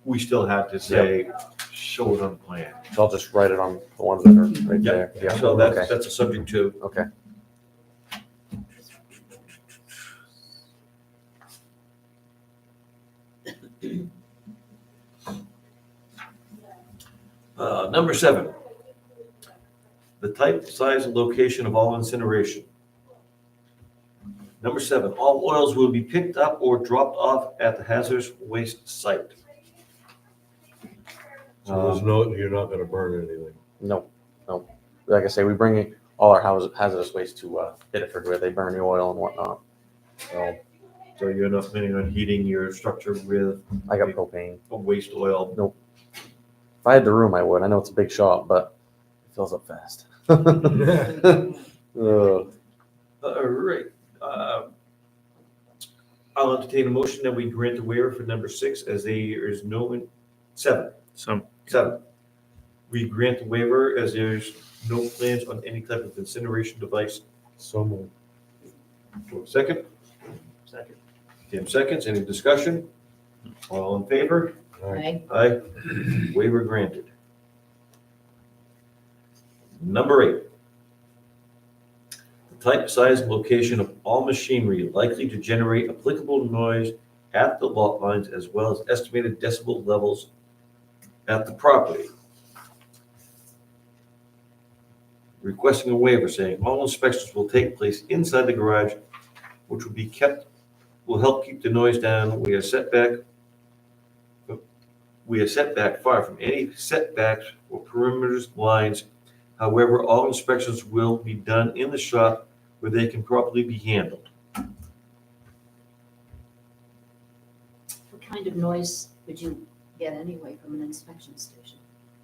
We still have to say, show it on the plan. So I'll just write it on the ones that are right there. Yeah, Yeah. so Okay. that's a subject to. Okay. Number 7, the type, size, and location of all incineration. Number 7, all oils will be picked up or dropped off at the hazardous waste site. So you're not gonna burn anything. No. Like I say, we bring in all our hazardous waste to Biddeford where they burn the oil and whatnot. So you're not planning on heating your structure with I got propane. a waste oil? If I had the room, I would. I know it's a big shop, but it fills up fast. Ugh. All right. I'll entertain a motion that we grant a waiver for number 6 as there is no, 7. So, 7. We grant the waiver as there's no plans on any type of incineration device. So moved. Second? Second. Tim seconds. Any discussion? All in favor? All right. Aye. Aye. Waiver granted. Number 8. The type, size, and location of all machinery likely to generate applicable noise at the lot lines as well as estimated decibel levels at the property. Requesting a waiver saying all inspections will take place inside the garage, which will help keep the noise down. We are set back far from any setbacks or perimeter lines. However, all inspections will be done in the shop where they can properly be handled. What kind of noise would you get anyway from an inspection station?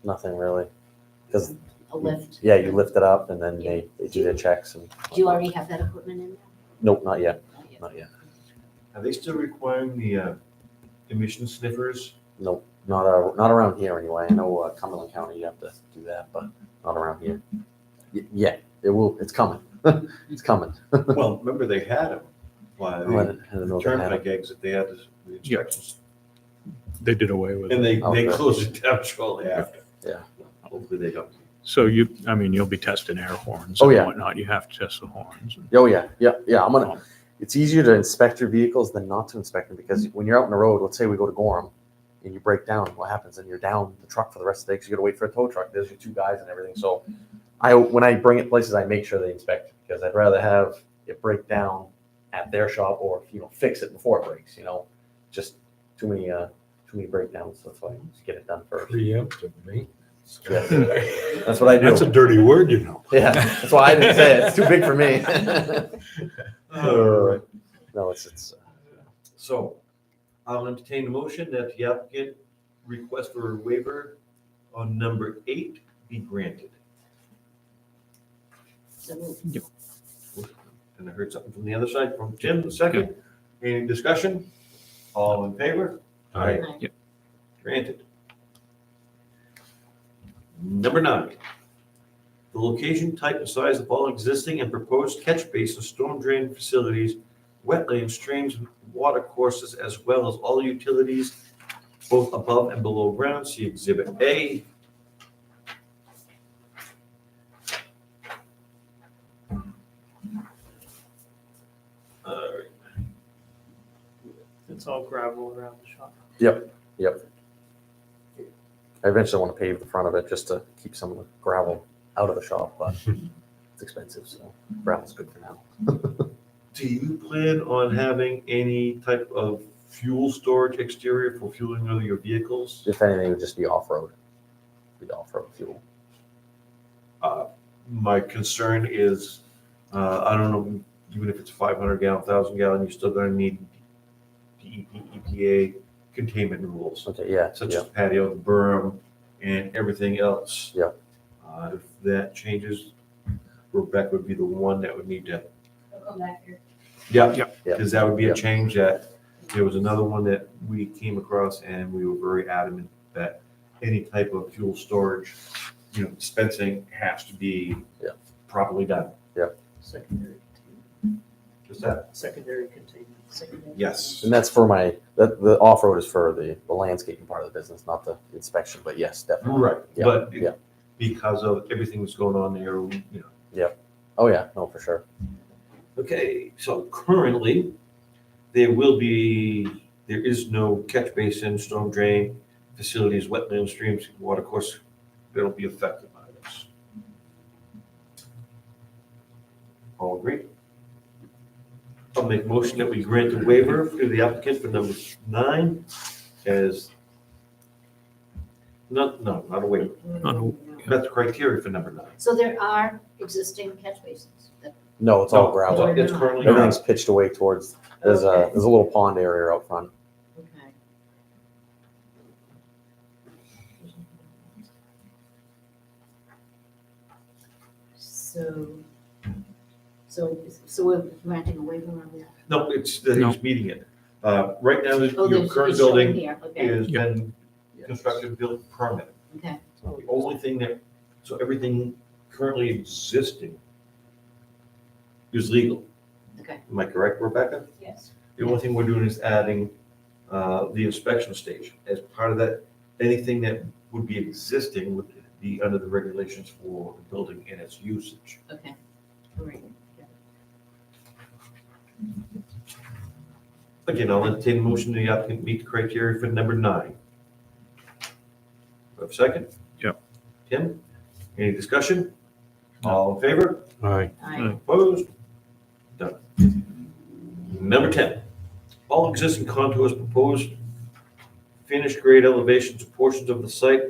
Nothing really. Because, A lift? yeah, you lift it up and then they do their checks and. Do you already have that equipment in there? Nope, not yet. Not yet. Not yet. Are they still requiring the emission sniffers? Nope. Not around here anyway. I know Cumberland County, you have to do that, but not around here. Yeah, it will. It's coming. It's coming. Well, remember they had them. Why, I the didn't know they had turnpike it. exit, they had the inspections. they did away with And it. they Okay. closed it down shortly after. Yeah. Hopefully they don't. So you'll be testing air horns Oh, and yeah. whatnot. You have to test the horns. Oh, yeah. I'm gonna. It's easier to inspect your vehicles than not to inspect them because when you're out on the road, let's say we go to Gorham and you break down, what happens? And you're down the truck for the rest of the day because you got to wait for a tow truck. There's your 2 guys and everything. So when I bring it places, I make sure they inspect it, because I'd rather have it break down at their shop or, fix it before it breaks, just too many breakdowns. So that's why I just get it done first. Preemptive maintenance. Yeah. That's what I do. That's a dirty word, Yeah, that's why I didn't say it. It's too big for me. No, it's. So I'll entertain the motion that the applicant request for a waiver on number 8 be granted. So moved. And I heard something from the other side from Tim, the second. Any discussion? All in favor? Aye. Aye. Granted. Number 9, the location, type, and size of all existing and proposed catch basins, storm drain facilities, wetlands, streams, water courses, as well as all utilities, both above and below ground. See Exhibit A. All right. It's all gravel around the shop. Yep. I eventually want to pave the front of it just to keep some of the gravel out of the shop, but it's expensive, so gravel's good for now. Do you plan on having any type of fuel storage exterior for fueling of your vehicles? If anything, it would just be off-road. Be off-road fuel. My concern is, I don't know, even if it's 500 gallon, 1,000 gallon, you're still gonna need DEP, EPA containment rules, Okay, yeah, such yeah. as patio, berm, and everything else. Yeah. If that changes, Rebecca would be the one that would need to. I'll come back here. Yeah, Yeah. because that would be Yeah. a change that, there was another one that we came across and we were very adamant that any type of fuel storage, dispensing has to be Yeah. properly done. Secondary Is that? secondary containment. Secondary. Yes. And that's for the off-road is for the landscaping part of the business, not the inspection, but yes, definitely. Right, Yeah, but yeah. because of everything that's going on there, Oh, yeah, no, for sure. Okay, so currently, there is no catch basin, storm drain, facilities, wetland, streams, water course that'll be affected by this. All agree? I'll make a motion that we grant the waiver to the applicant for number 9 as, not a waiver, met the criteria for number 9. So there are existing catch basins. No, it's all gravel. It's currently Everything's pitched away towards, there's a little pond area out front. Okay. So we're granting a waiver on that? No, it's that No. he's meeting it. Right now, Oh, your there's, current it's showing building here, okay, is been constructed, built, permit. okay. The only thing so everything currently existing is legal. Okay. Am I correct, Rebecca? Yes. The only thing we're doing is adding the inspection station. As part of that, anything that would be existing would be under the regulations for the building and its usage. Okay, great. Again, I'll entertain a motion the applicant meet the criteria for number 9. Do I have a second? Yep. Tim, any discussion? All in favor? Aye. Aye. Opposed? Done. Number 10, all existing contours proposed finished grade elevations of portions of the site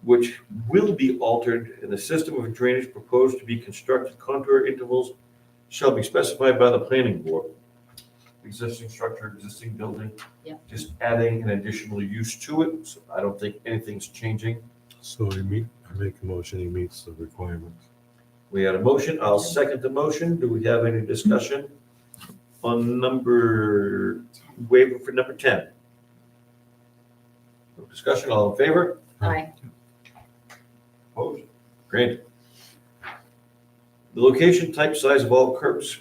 which will be altered and the system of drainage proposed to be constructed contour intervals shall be specified by the planning board. Existing structure, existing building. Yep. Just adding an additional use to it, so I don't think anything's changing. So I make a motion, he meets the requirements. We had a motion, I'll second the motion. Do we have any discussion on waiver for number 10? No discussion, all in favor? Aye. Opposed? Granted. The location, type, size of all curbs,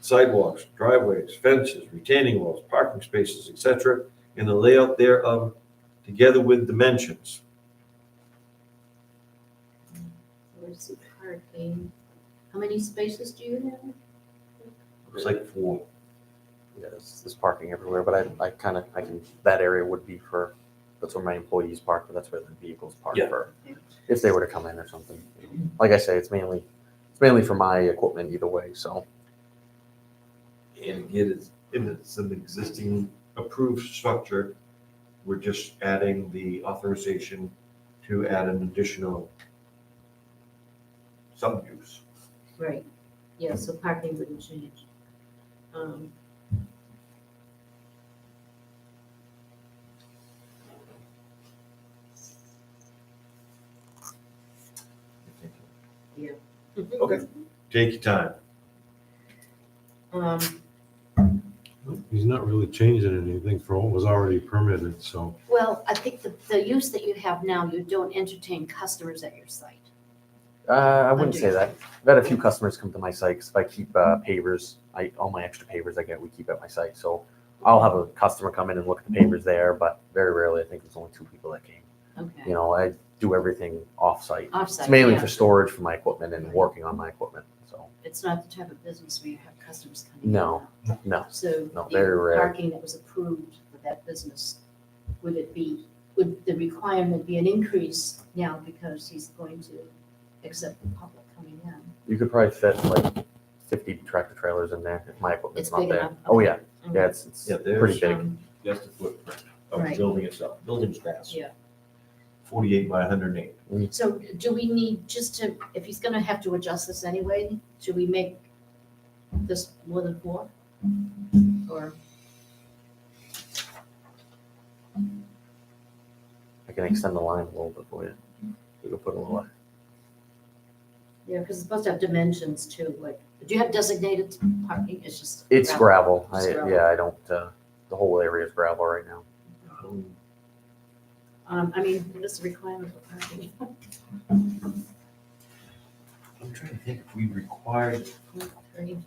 sidewalks, driveways, fences, retaining walls, parking spaces, etc., and the layout thereof, together with dimensions. Where's the parking? How many spaces do you have? Looks like 4. Yeah, there's parking everywhere, but I can, that area would be for That's where my employees park, but that's where the vehicles park Yeah. for, if they were to come in or something. Like I say, it's mainly for my equipment either way, so. And it's an existing approved structure. We're just adding the authorization to add an additional sub-use. Right, yeah, so parking wouldn't change. Okay. Take your time. He's not really changing anything from what was already permitted, so. Well, I think the use that you have now, you don't entertain customers at your site. I wouldn't say that. I've had a few customers come to my site, 'cause if I keep pavers, all my extra pavers I get, we keep at my site. So I'll have a customer come in and look at the pavers there, but very rarely, I think there's only 2 people that came. Okay. You know, I do everything off-site. Offsite, It's mainly yeah. for storage for my equipment and working on my equipment, so. It's not the type of business where you have customers coming in. No, no. So No, the very rare. parking that was approved for that business, would the requirement be an increase now because he's going to accept the public coming in? You could probably fit like 50 tractor trailers in there if my equipment's It's not big there. enough? Oh, Okay. yeah, yeah, it's Yeah, there's- pretty big. That's the footprint of the Right. building itself. Building's vast. Yeah. 48 by 108. So do we need, just to, if he's gonna have to adjust this anyway, should we make this more than 4? Or, I can extend the line a little bit for you. We can put a little, yeah, because it's supposed to have dimensions too, like, do you have designated parking? It's just. it's gravel. It's gravel. Yeah, I don't, the whole area is gravel right now. I mean, what is the requirement for parking? I'm trying to think if we required Three.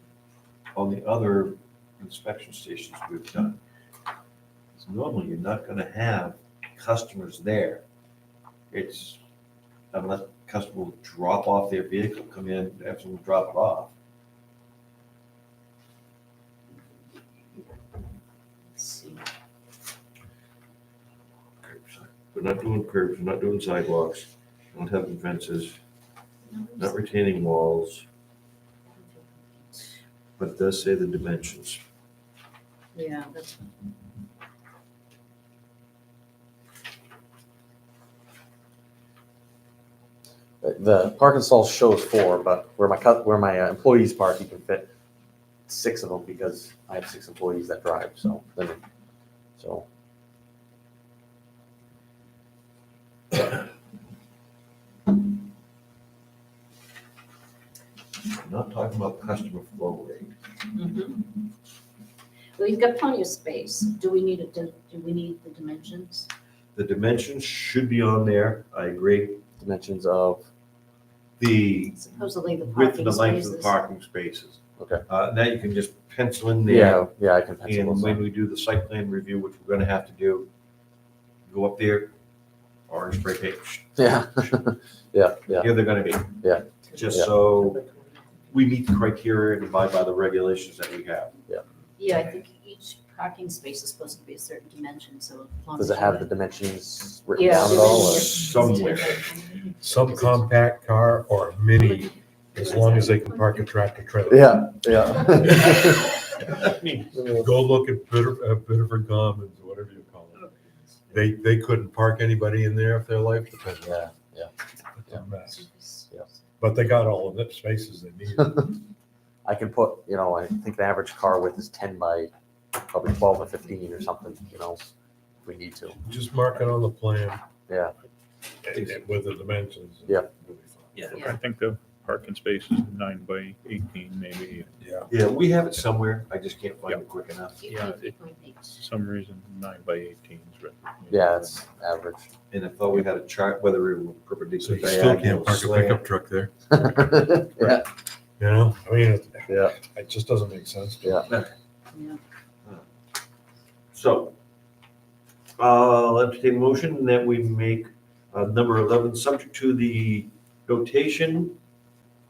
on the other inspection stations we've done. 'Cause normally you're not gonna have customers there. It's unless customer will drop off their vehicle, come in, have someone drop it off. Let's see. Curbside. We're not doing curbs, we're not doing sidewalks, not having fences, not retaining walls, but it does say the dimensions. Yeah, that's. The parking stall shows 4, but where my employees park, you can fit 6 of them because I have 6 employees that drive, so. I'm not talking about customer flow rate. Mhm. Well, you've got plenty of space. Do we need do we need the dimensions? The dimensions should be on there, I agree. Dimensions of, The Supposedly the width parking and the length of the spaces. parking spaces. Okay. That you can just pencil in there. yeah, I can pencil And those when in. we do the site plan review, which we're gonna have to do, go up there, orange spray paint. Yeah, yeah. Here they're gonna be. Yeah. Just Yeah. so we meet the criteria and abide by the regulations that we have. Yeah, I think each parking space is supposed to be a certain dimension, so. as long Does as it you have the dimensions written Yeah. down at all? or- Somewhere. Subcompact car or mini, as long as they can park a tractor trailer. Yeah, yeah. Go look at Biddeford Commons, or whatever you call it. They couldn't park anybody in there if their life depended. Yeah, yeah. It's a mess. Yeah. But they got all of the spaces they need. I can put, I think the average car width is 10 by probably 12 or 15 or something, if we need to. Just mark it on the plan. Yeah. With the dimensions. Yeah. Yeah. I think the parking space is 9 by 18 maybe. Yeah. Yeah, we have it somewhere. I just can't find it quick enough. Yeah, it- For some reason, 9 by 18 is written. Yeah, it's average. And I thought we had a chart whether we were So perpendicular, you still can't diagonal, park a slant. pickup truck there. Yeah, You know, I mean, yeah, it just doesn't make sense. yeah. So, I'll entertain a motion that we make number 11, subject to the notation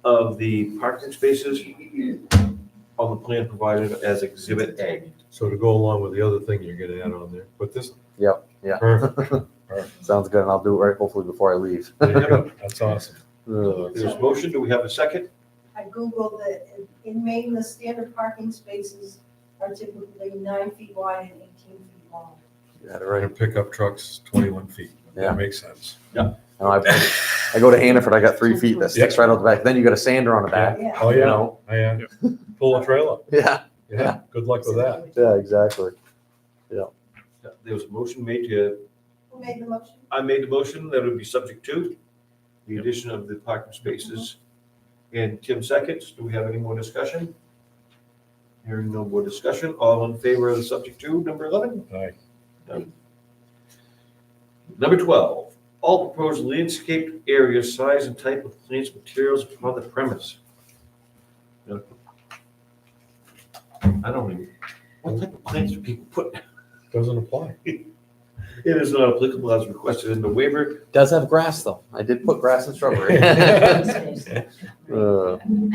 of the parking spaces on the plan provided as Exhibit A. So to go along with the other thing you're gonna add on there, put this. Yep, yeah. Perfect. Sounds good, and I'll do it right hopefully before I leave. That's awesome. There's a motion, do we have a second? I Googled that in Maine, the standard parking spaces are typically 9 feet wide and 18 feet long. You had it Right, right. a pickup truck's 21 feet. Yeah. That makes sense. No, I go to Hannaford, I got 3 feet that sticks right out the back. Then you got a sander on the back, Yeah. Oh, you yeah. know? Pull a trailer. Yeah, Yeah, good luck with that. yeah, exactly. There was a motion made to, Who made the motion? I made the motion that it would be subject to the addition of the parking spaces. And Tim seconds. Do we have any more discussion? Hearing no more discussion. All in favor of the subject to number 11? Aye. Number 12, all proposed landscape areas, size and type of plants, materials upon the premise. I don't even, what type of plants do people put? Doesn't apply. It is not applicable as requested in the waiver. Does have grass though. I did put grass and shrubbery. I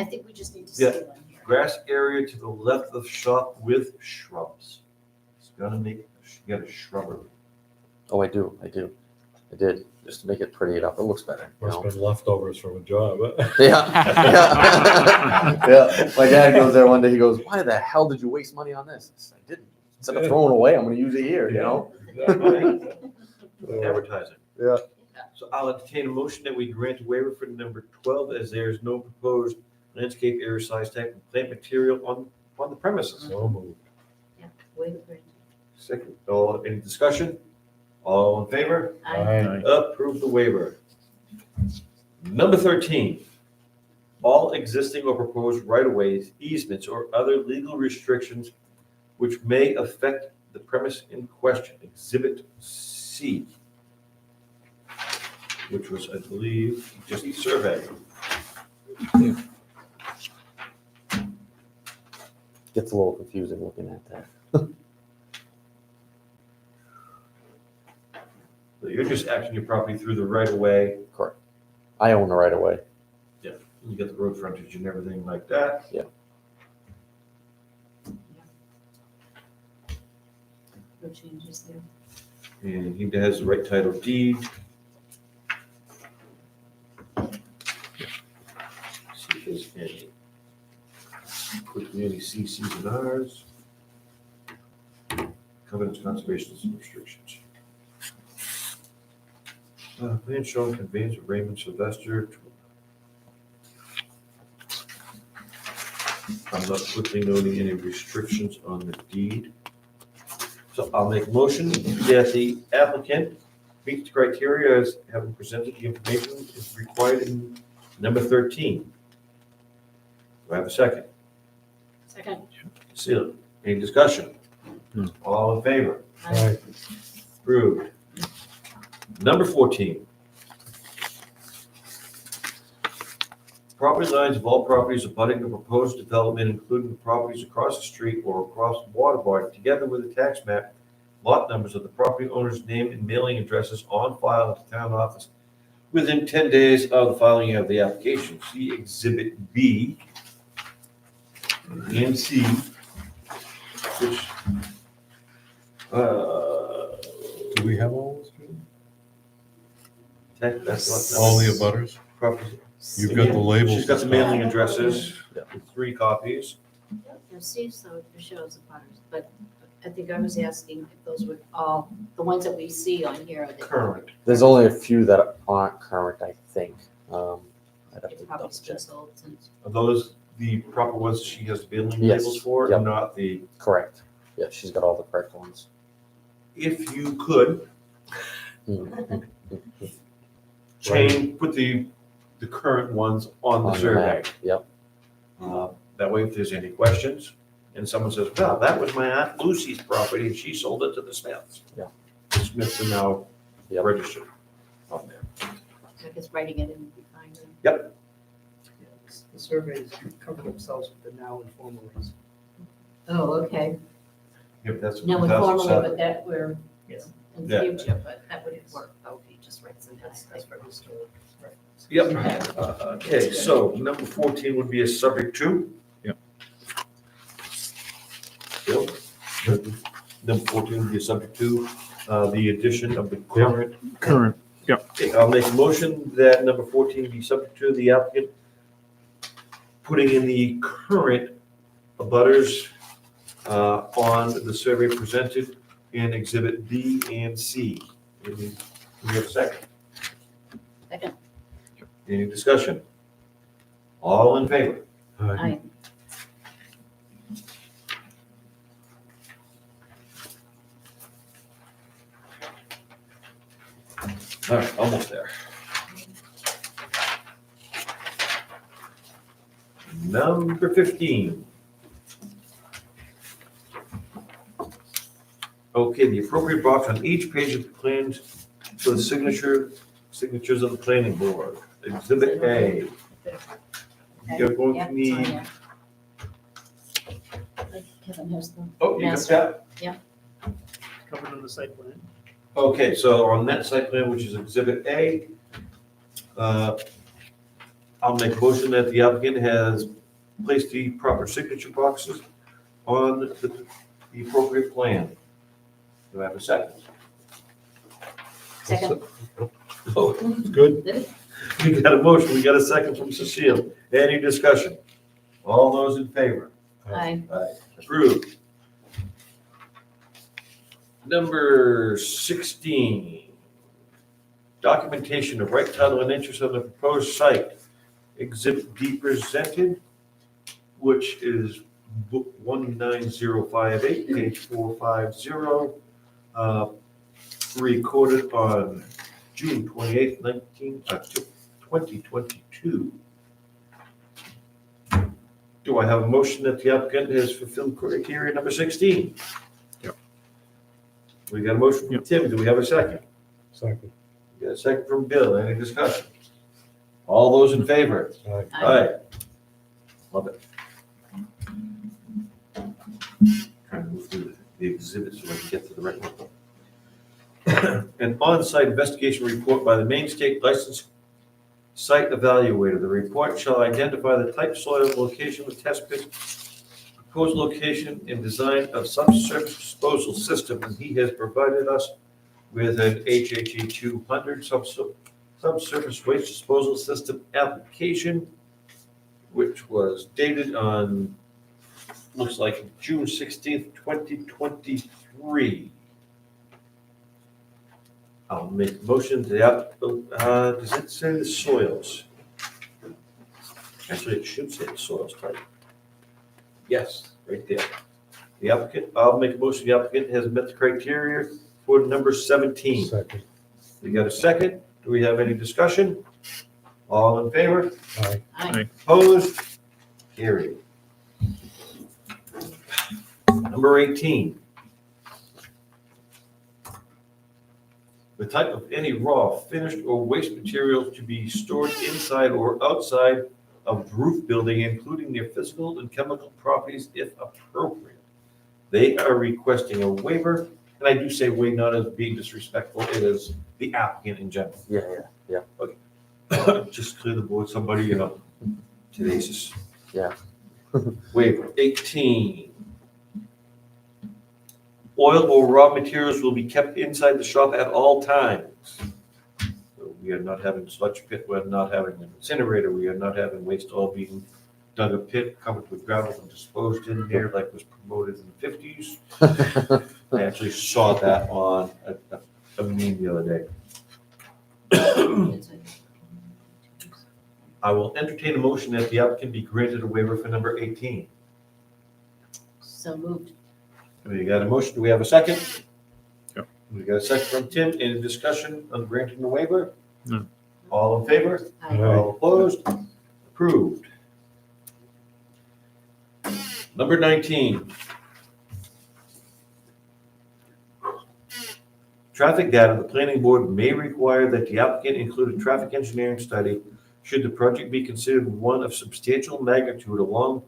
think we just need to see Yeah. one here. Grass area to the left of shop with shrubs. It's gonna make, get a shrubbery. Oh, I did, just to make it pretty enough. It looks better. You Must know? have been leftovers from a job. Yeah. Yeah. My dad goes there one day, he goes, why the hell did you waste money on this? I said, I didn't. Instead of throwing it away, I'm gonna use it here, you know? Advertising. Yeah. So I'll entertain a motion that we grant a waiver for number 12 as there is no proposed landscape area, size, type, and plant material on the premises. So moved. Yeah, wait a minute. Second, any discussion? All in favor? Aye. Approve the waiver. Number 13, all existing or proposed right-of-ways, easements, or other legal restrictions which may affect the premise in question, Exhibit C, which was, I believe, just a survey. Gets a little confusing looking at that. So you're just acting your property through the right-of-way, Correct. I own the right of way. you get the road frontage and everything like that. No changes there. And he has the right title deed. See if there's any. Quickly, any CCs and Rs. Covenants, conservations, and restrictions. Plan showing conveyance of Raymond Sylvester. I'm not quickly noting any restrictions on the deed. So I'll make a motion that the applicant meets the criteria as having presented the information is required in number 13. Do I have a second? Second. Cecile, any discussion? All in favor? Aye. Approved. Number 14. Property lines of all properties abutting the proposed development, including the properties across the street or across the water body, together with the tax map, lot numbers of the property owner's name and mailing addresses on file at the town office within 10 days of the filing of the application. See Exhibit B and C, which, Do we have all those? that's All the abutters? property. You've got the labels. She's got the mailing addresses, Yeah. 3 copies. Yeah, see, so it shows the butters, but I think I was asking if those were all, the ones that we see on here, are they? Current. There's only a few that aren't current, I think. I'd have It's to probably double check. been sold since. Are those the proper ones she has the mailing Yes. labels for, Yep. and not the, Correct. Yeah, she's got all the correct ones. if you could, Mm. put the current ones on the On the survey. map. Yep. That way, if there's any questions, and someone says, well, that was my Aunt Lucy's property, and she sold it to the Smiths. Yeah. The Smiths are now Yep. registered on there. I guess writing it in would be fine then. The surveys cover themselves with the now and former ways. Oh, okay. If that's No, informally, 2007. but that we're Yes. in Yeah. the future, but that would work. Okay, just write some That's for historic reference. Yep. Okay, so number 14 would be a subject to. Yep. Bill? Number 14 would be a subject to. the addition of the current. Current, Okay, I'll make a motion that number 14 be subject to the applicant putting in the current abutters on the survey presented in Exhibit B and C. Do we have a second? Second. Any discussion? All in favor? Aye. All right, almost there. Number 15. Okay, the appropriate box on each page of the plans for the signatures of the planning board. Exhibit A. You're going Yep, to it's on need, there. Kevin has the. oh, you got master. that? Covered on the site plan. Okay, so on that site plan, which is Exhibit A, I'll make a motion that the applicant has placed the proper signature boxes on the appropriate plan. Do I have a second? Second. Oh, It's good. Did it? we got a motion, we got a second from Cecile. Any discussion? All those in favor? Aye. Approved. Number 16, documentation of right title and interest on the proposed site. Exhibit D presented, which is book 19058, page 450, recorded on June 28th, 2022. Do I have a motion that the applicant has fulfilled criteria number 16? Yep. We got a motion from Yep. Tim. Do we have a second? Second. We got a second from Bill. Any discussion? All those in favor? Aye. Aye. Love it. Trying to move through the exhibits so I can get to the right one. An on-site investigation report by the Maine State Licensed Site Evaluator. The report shall identify the type, soil, location of test pit, proposed location and design of subsurface disposal system, and he has provided us with an HHE 200 subsurface waste disposal system application, which was dated on, looks like June 16th, 2023. I'll make a motion to the does it say the soils? Actually, it should say the soils type. Yes, right there. The applicant, I'll make a motion, the applicant has met the criteria for number 17. Second. We got a second? Do we have any discussion? All in favor? Aye. Aye. Opposed? Carried. Number 18. The type of any raw, finished, or waste materials to be stored inside or outside of the roof building, including their physical and chemical properties if appropriate. They are requesting a waiver, and I do say waive not as being disrespectful, it is the applicant in general. Yeah. Just clear the board, somebody, today's just. Yeah. Waiver. 18. Oil or raw materials will be kept inside the shop at all times. So we are not having sludge pit, we're not having an incinerator, we are not having waste all being dug a pit, covered with gravel and disposed in here like was promoted in the 50s. I actually saw that on a meme the other day. I will entertain a motion that the applicant be granted a waiver for number 18. So moved. We got a motion, do we have a second? Yep. We got a second from Tim, any discussion on granting the waiver? No. All in favor? Aye. All opposed? Approved. Number 19. Traffic data, the planning board may require that the applicant include a traffic engineering study should the project be considered one of substantial magnitude along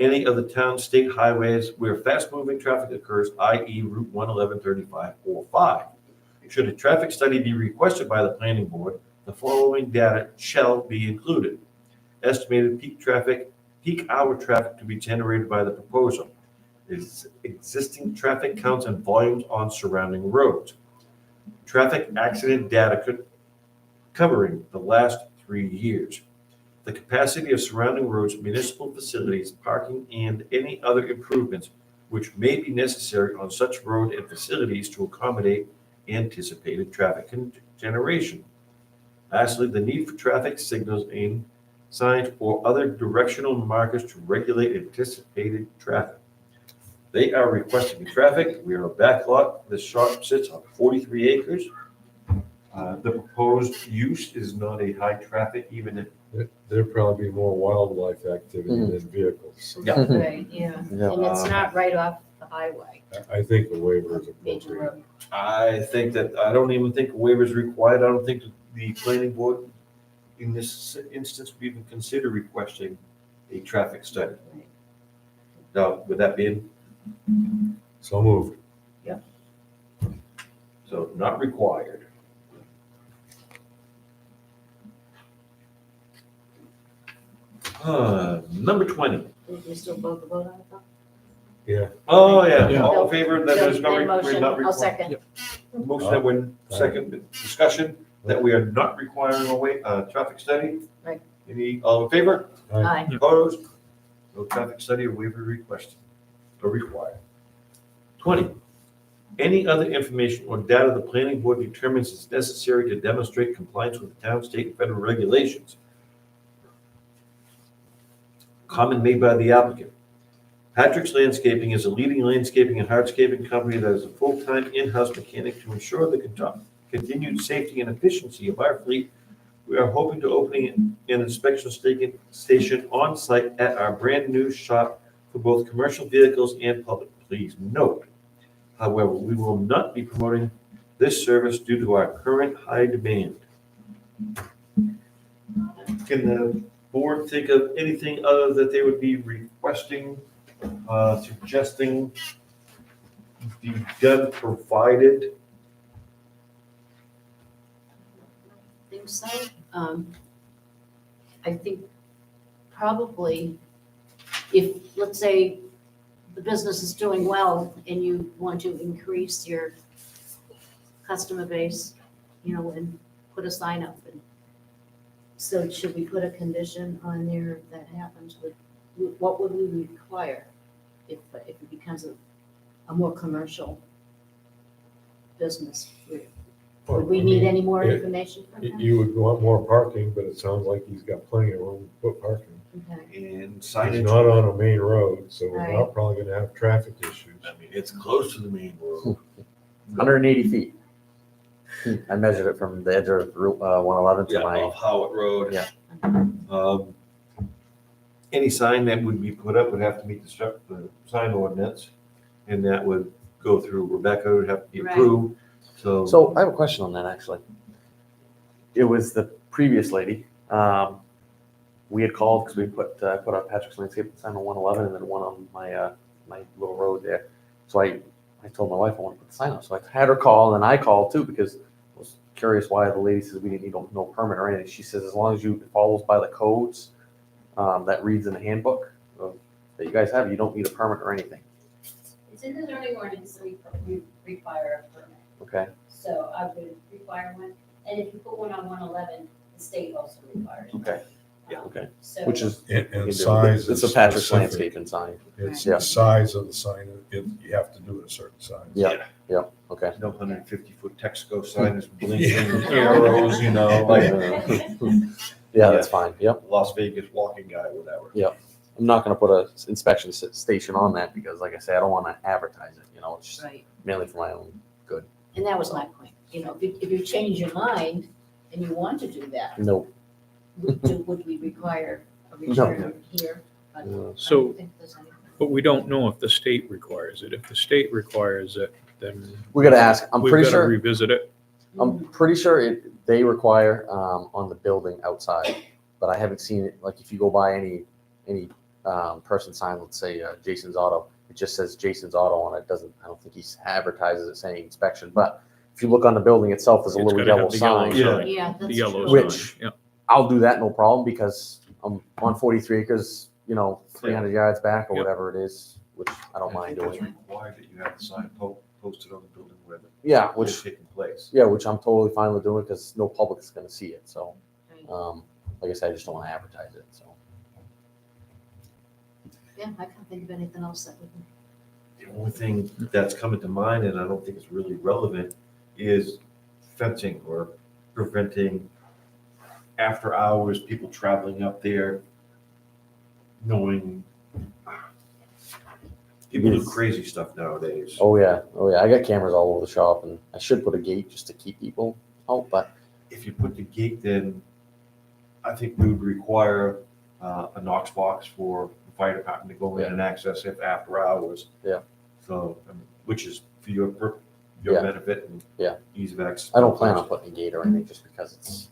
any of the town state highways where fast-moving traffic occurs, i.e. Route 111, 35, or 5. Should a traffic study be requested by the planning board, the following data shall be included. Estimated peak hour traffic to be generated by the proposal. Existing traffic counts and volumes on surrounding roads. traffic accident data covering the last 3 years. The capacity of surrounding roads, municipal facilities, parking, and any other improvements which may be necessary on such road and facilities to accommodate anticipated traffic generation. Lastly, the need for traffic signals and signs or other directional markers to regulate anticipated traffic. They are requesting traffic. We are a back lot. The shop sits on 43 acres. The proposed use is not a high traffic, even if. There'd probably be more wildlife activity than vehicles. Yeah. Right, yeah, and it's not right off the highway, I think the waiver is major appropriate. road. I think that, I don't even think a waiver is required. I don't think the planning board in this instance would even consider requesting a traffic study. Right. Now, with that being, So moved. so not required. Number 20. Did you still vote the vote on it though? Yeah. Oh, yeah, Yeah. all in favor that there's no, Then we're motion, not I'll requiring. second. Motion that we're, second discussion, that we are not requiring a traffic study. Right. Any, all in favor? Aye. Opposed? No traffic study or waiver requested or required. 20, any other information or data the planning board determines is necessary to demonstrate compliance with the town, state, and federal regulations. Comment made by the applicant. Patrick's Landscaping is a leading landscaping and hardscaping company that is a full-time in-house mechanic to ensure the continued safety and efficiency of our fleet. We are hoping to open an inspection station on site at our brand-new shop for both commercial vehicles and public. Please note, however, we will not be promoting this service due to our current high demand. Can the board think of anything other that they would be requesting, suggesting be done provided? Think so. I think probably if, let's say, the business is doing well and you want to increase your customer base, and put a sign up. And so should we put a condition on there if that happens? What would we require if it becomes a more commercial business? Would we need any more information from him? You would want more parking, but it sounds like he's got plenty of room to put parking. Okay. And He's signage. not on a main road, so we're Right. not probably gonna have traffic issues. I mean, it's close to the main road. 180 feet. I measured it from the edge of Route 111 to Yeah, my, off Howard Road. Yeah. Any sign that would be put up would have to meet the sign ordinance, and that would go through Rebecca, would have to be Right. approved, so. so I have a question on that, actually. It was the previous lady. We had called because we put up Patrick's Landscape sign on 111 and then one on my little road there. So I told my wife I want to put the sign up. So I had her call, and then I called too because I was curious why the lady says we didn't need no permit or anything. She says as long as you follows by the codes that reads in the handbook that you guys have, you don't need a permit or anything. It's in the zoning ordinance, we require a permit, Okay. so I would require one. And if you put one on 111, the state also requires one. Okay. Okay. So. Which is And size it's is a Patrick's specific. Landscaping sign. It's Yeah. the size of the sign, you have to do it a certain size. Yeah. Yeah. Okay. No 150-foot Texaco sign is blinking Yeah. arrows, like Yeah, that's fine. Yep. Las Vegas walking guy, whatever. I'm not going to put a inspection station on that because, like I say, I don't want to advertise it. It's just Right. mainly for my own good. And that was my point. If you change your mind and you want to do that, No. would we require a return here? But I don't So, think there's anything. but we don't know if the state requires it. If the state requires it, then We got to ask. I'm we've pretty got to sure. revisit it. I'm pretty sure they require on the building outside, but I haven't seen it. Like if you go by any person sign, let's say Jason's Auto, it just says Jason's Auto on it. I don't think he advertises it saying inspection. But if you look on the building itself, there's a It's little gotta yellow have the yellow sign. Yeah. sign. Yeah, The that's yellow true. Which- sign, yeah. I'll do that, no problem, because I'm on 43 acres, 300 yards back or Yep. whatever it is, which I don't mind I think doing. it's required that you have the sign posted on the building where the Yeah, which taking place. Yeah, which I'm totally fine with doing because no public's gonna see it, so, like I said, I just don't wanna advertise it, so. Yeah, I can't think of anything else that would. The only thing that's coming to mind, and I don't think it's really relevant, is fencing or preventing after hours, people traveling up there, knowing people do crazy stuff nowadays. Oh yeah, I got cameras all over the shop and I should put a gate just to keep people out, but If you put the gate, then I think we would require a Knox box for the fire department to go in and access it after hours. Yeah. So, which is for your Yeah. benefit and Yeah. ease of access. I don't plan on putting a gate or anything just because it's,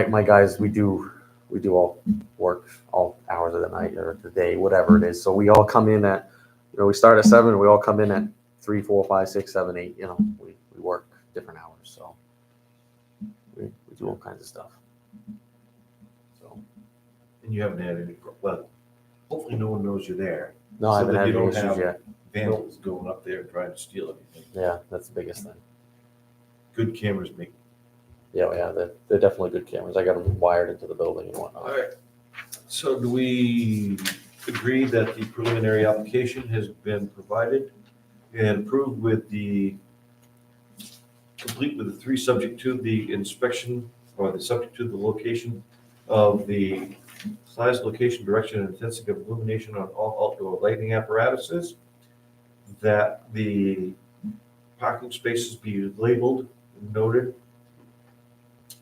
my guys, we do all work all hours of the night or the day, whatever it is. So we all come in at, we start at 7, we all come in at 3, 4, 5, 6, 7, 8, we work different hours, so we do all kinds of stuff. So, And you haven't had any, well, hopefully no one knows you're there. no, I So haven't that had you any don't issues have yet. vandals going up there and trying to steal everything. Yeah, that's the biggest thing. Good cameras make. Yeah, they're definitely good cameras. I got them wired into the building and All whatnot. right. So do we agree that the preliminary application has been provided and approved with complete with the 3 subject to the inspection or the subject to the location of the size, location, direction, and intensity of illumination on all outdoor lighting apparatuses, that the parking spaces be labeled, noted,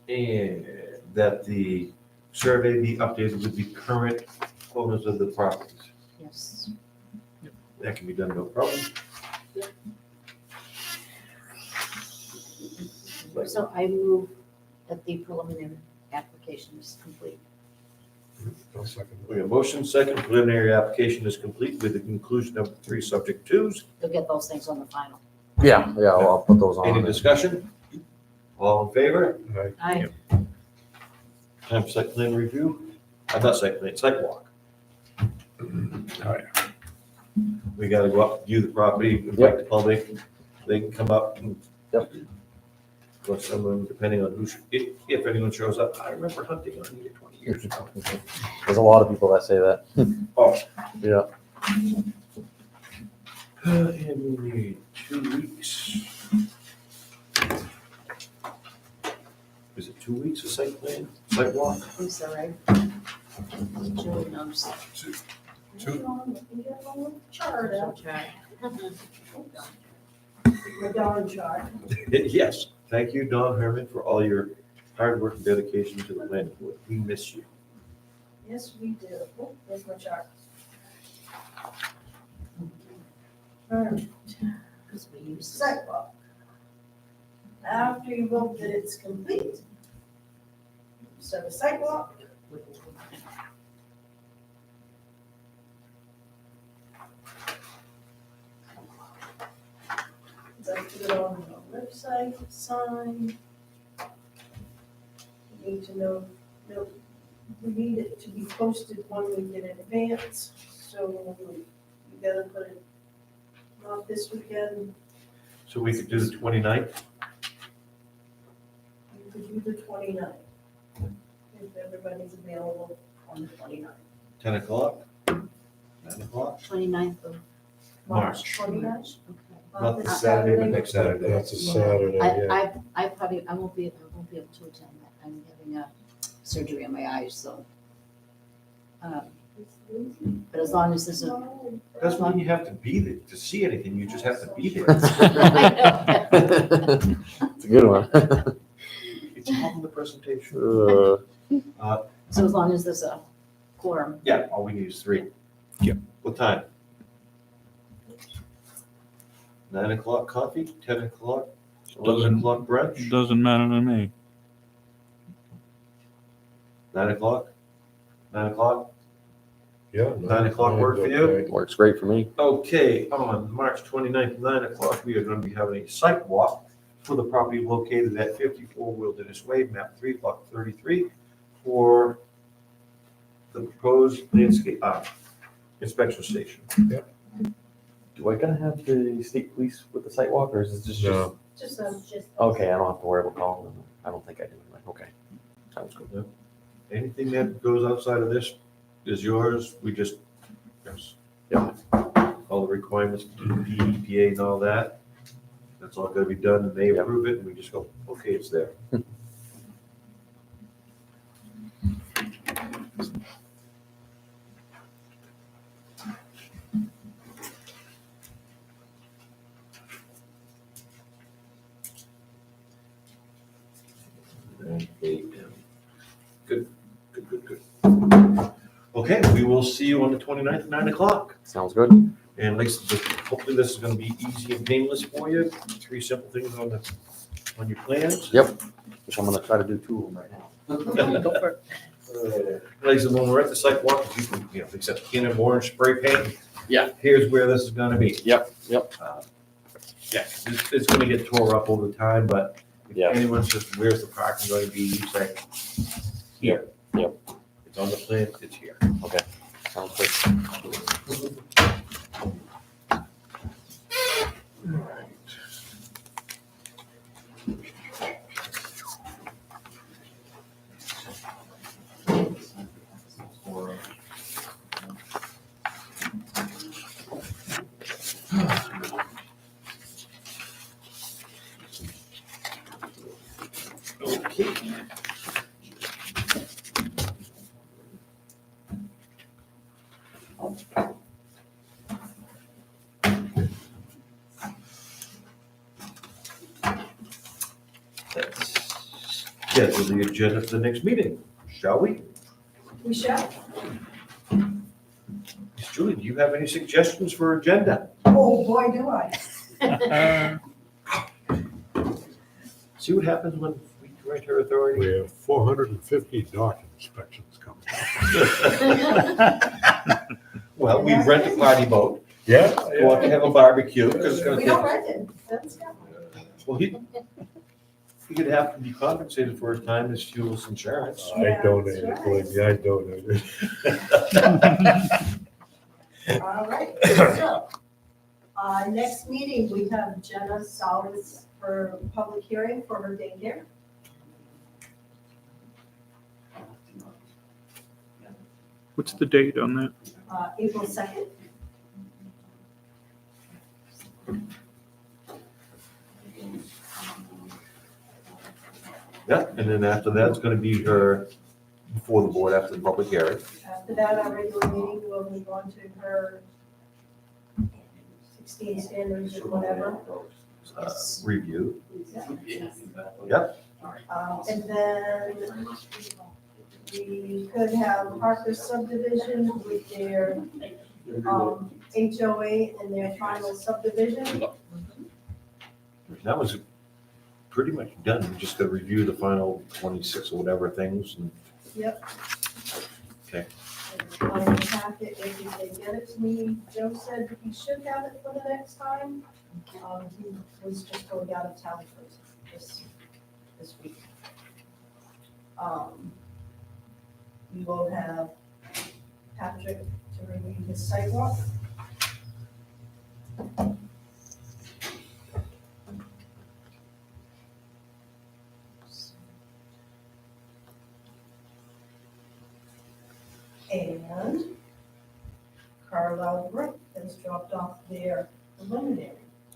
and that the survey be updated with the current photos of the properties. Yes. That can be done, no problem. So I move that the preliminary application is complete. I'll second We have motion second, preliminary application is complete with the conclusion of the 3 subject twos. You'll get those things on the final. Yeah, I'll put those on. Any and- discussion? All in favor? it. I, Time for site plan review? Not site plan, site walk. We gotta go up, view the property, invite the public, they can come up and. Yep. Or someone, depending on who, if anyone shows up, I remember hunting on here 20 years ago. There's a lot of people that say that. Oh. Yeah. And we need 2 weeks. Is it 2 weeks of site plan, site walk? I'm sorry. Julie knows. Chart out. Okay. My darn chart. Yes, thank you, Don Herman, for all your hard work and dedication to the planning board. We miss you. Yes, we do. Oh, there's my chart. All right. Because we use. Sidewalk. After you vote that it's complete, start a sidewalk. I put it on the website, sign. We need to know, we need it to be posted 1 week in advance, so we gotta put it, not this weekend, So we could do the 29th? you could do the 29th. If everybody's available on the 29th. 10 o'clock? 9 o'clock? 29th of March. 29th? Okay. Not this Saturday, but next Saturday. That's a Saturday, yeah. I probably, I won't be able to attend that. I'm having a surgery on my eyes, so. But as long as there's a. Doesn't mean you have to be there to see anything, you just have to be there. It's a good one. It's all in the presentation. So as long as there's a quorum. Yeah, all we need is 3. Yep. What time? 9 o'clock coffee, 10 o'clock, 11 Doesn't- o'clock brunch, Doesn't matter to me. 9 o'clock? 9 o'clock? Yeah. 9 o'clock work for you? Okay. Works great for me. Okay, on March 29th, 9 o'clock, we are going to be having a site walk for the property located at 54 Wilderness Way, map 3, block 33, for the proposed landscape inspection station. Yep. Do I gotta have the state police with the sidewalk, or is this just? No. Just Just. Okay, I don't have to worry about calling them. I don't think I do. Okay, sounds good. Anything that goes outside of this is yours. We just, yes. Yeah. All the requirements, EPA and all that. That's all gotta be done and they approve it and we just go, okay, it's there. Good, good, good, good. Okay, we will see you on the 29th at 9 o'clock. Sounds good. And like, hopefully this is gonna be easy and painless for you. 3 simple things on your plans. Yep. Which I'm gonna try to do 2 of them right now. Go for it. Ladies and when we're at the site walk, you can, except can orange spray paint. Yeah. Here's where this is gonna be. Yep. Yeah, it's gonna get tore up over time, but if Yeah. anyone says, where's the parking going to be, you say, here. Yep. It's on the plan, it's here. Okay, sounds good. Okay. Let's schedule the agenda for the next meeting, shall we? We shall. Miss Julie, do you have any suggestions for agenda? Oh, boy, do I. See what happens when we grant her authority? We have 450 dock inspections coming. Well, we rent a party boat, Yeah. go out to have a barbecue, because it's gonna We take. don't rent it. That's got. Well, he could have to be compensated for his time, his fuel, his insurance. I donated, believe me, I donated. All right, so, next meeting, we have Jenna Salas for public hearing for her daycare. What's the date on that? April 2nd. Yeah, and then after that, it's gonna be her, before the board, after the public hearing. After that, our regular meeting will move on to her 16 standards or whatever. Review. And then we could have Harper subdivision with their HOA and their final subdivision. That was pretty much done, we just gotta review the final 26 or whatever things, and Yep. Okay. On the packet, if they get it to me, Joe said he should have it for the next time. He was just going out of town for this week. We will have Patrick to review his sidewalk. And Carlisle Brook has dropped off their preliminary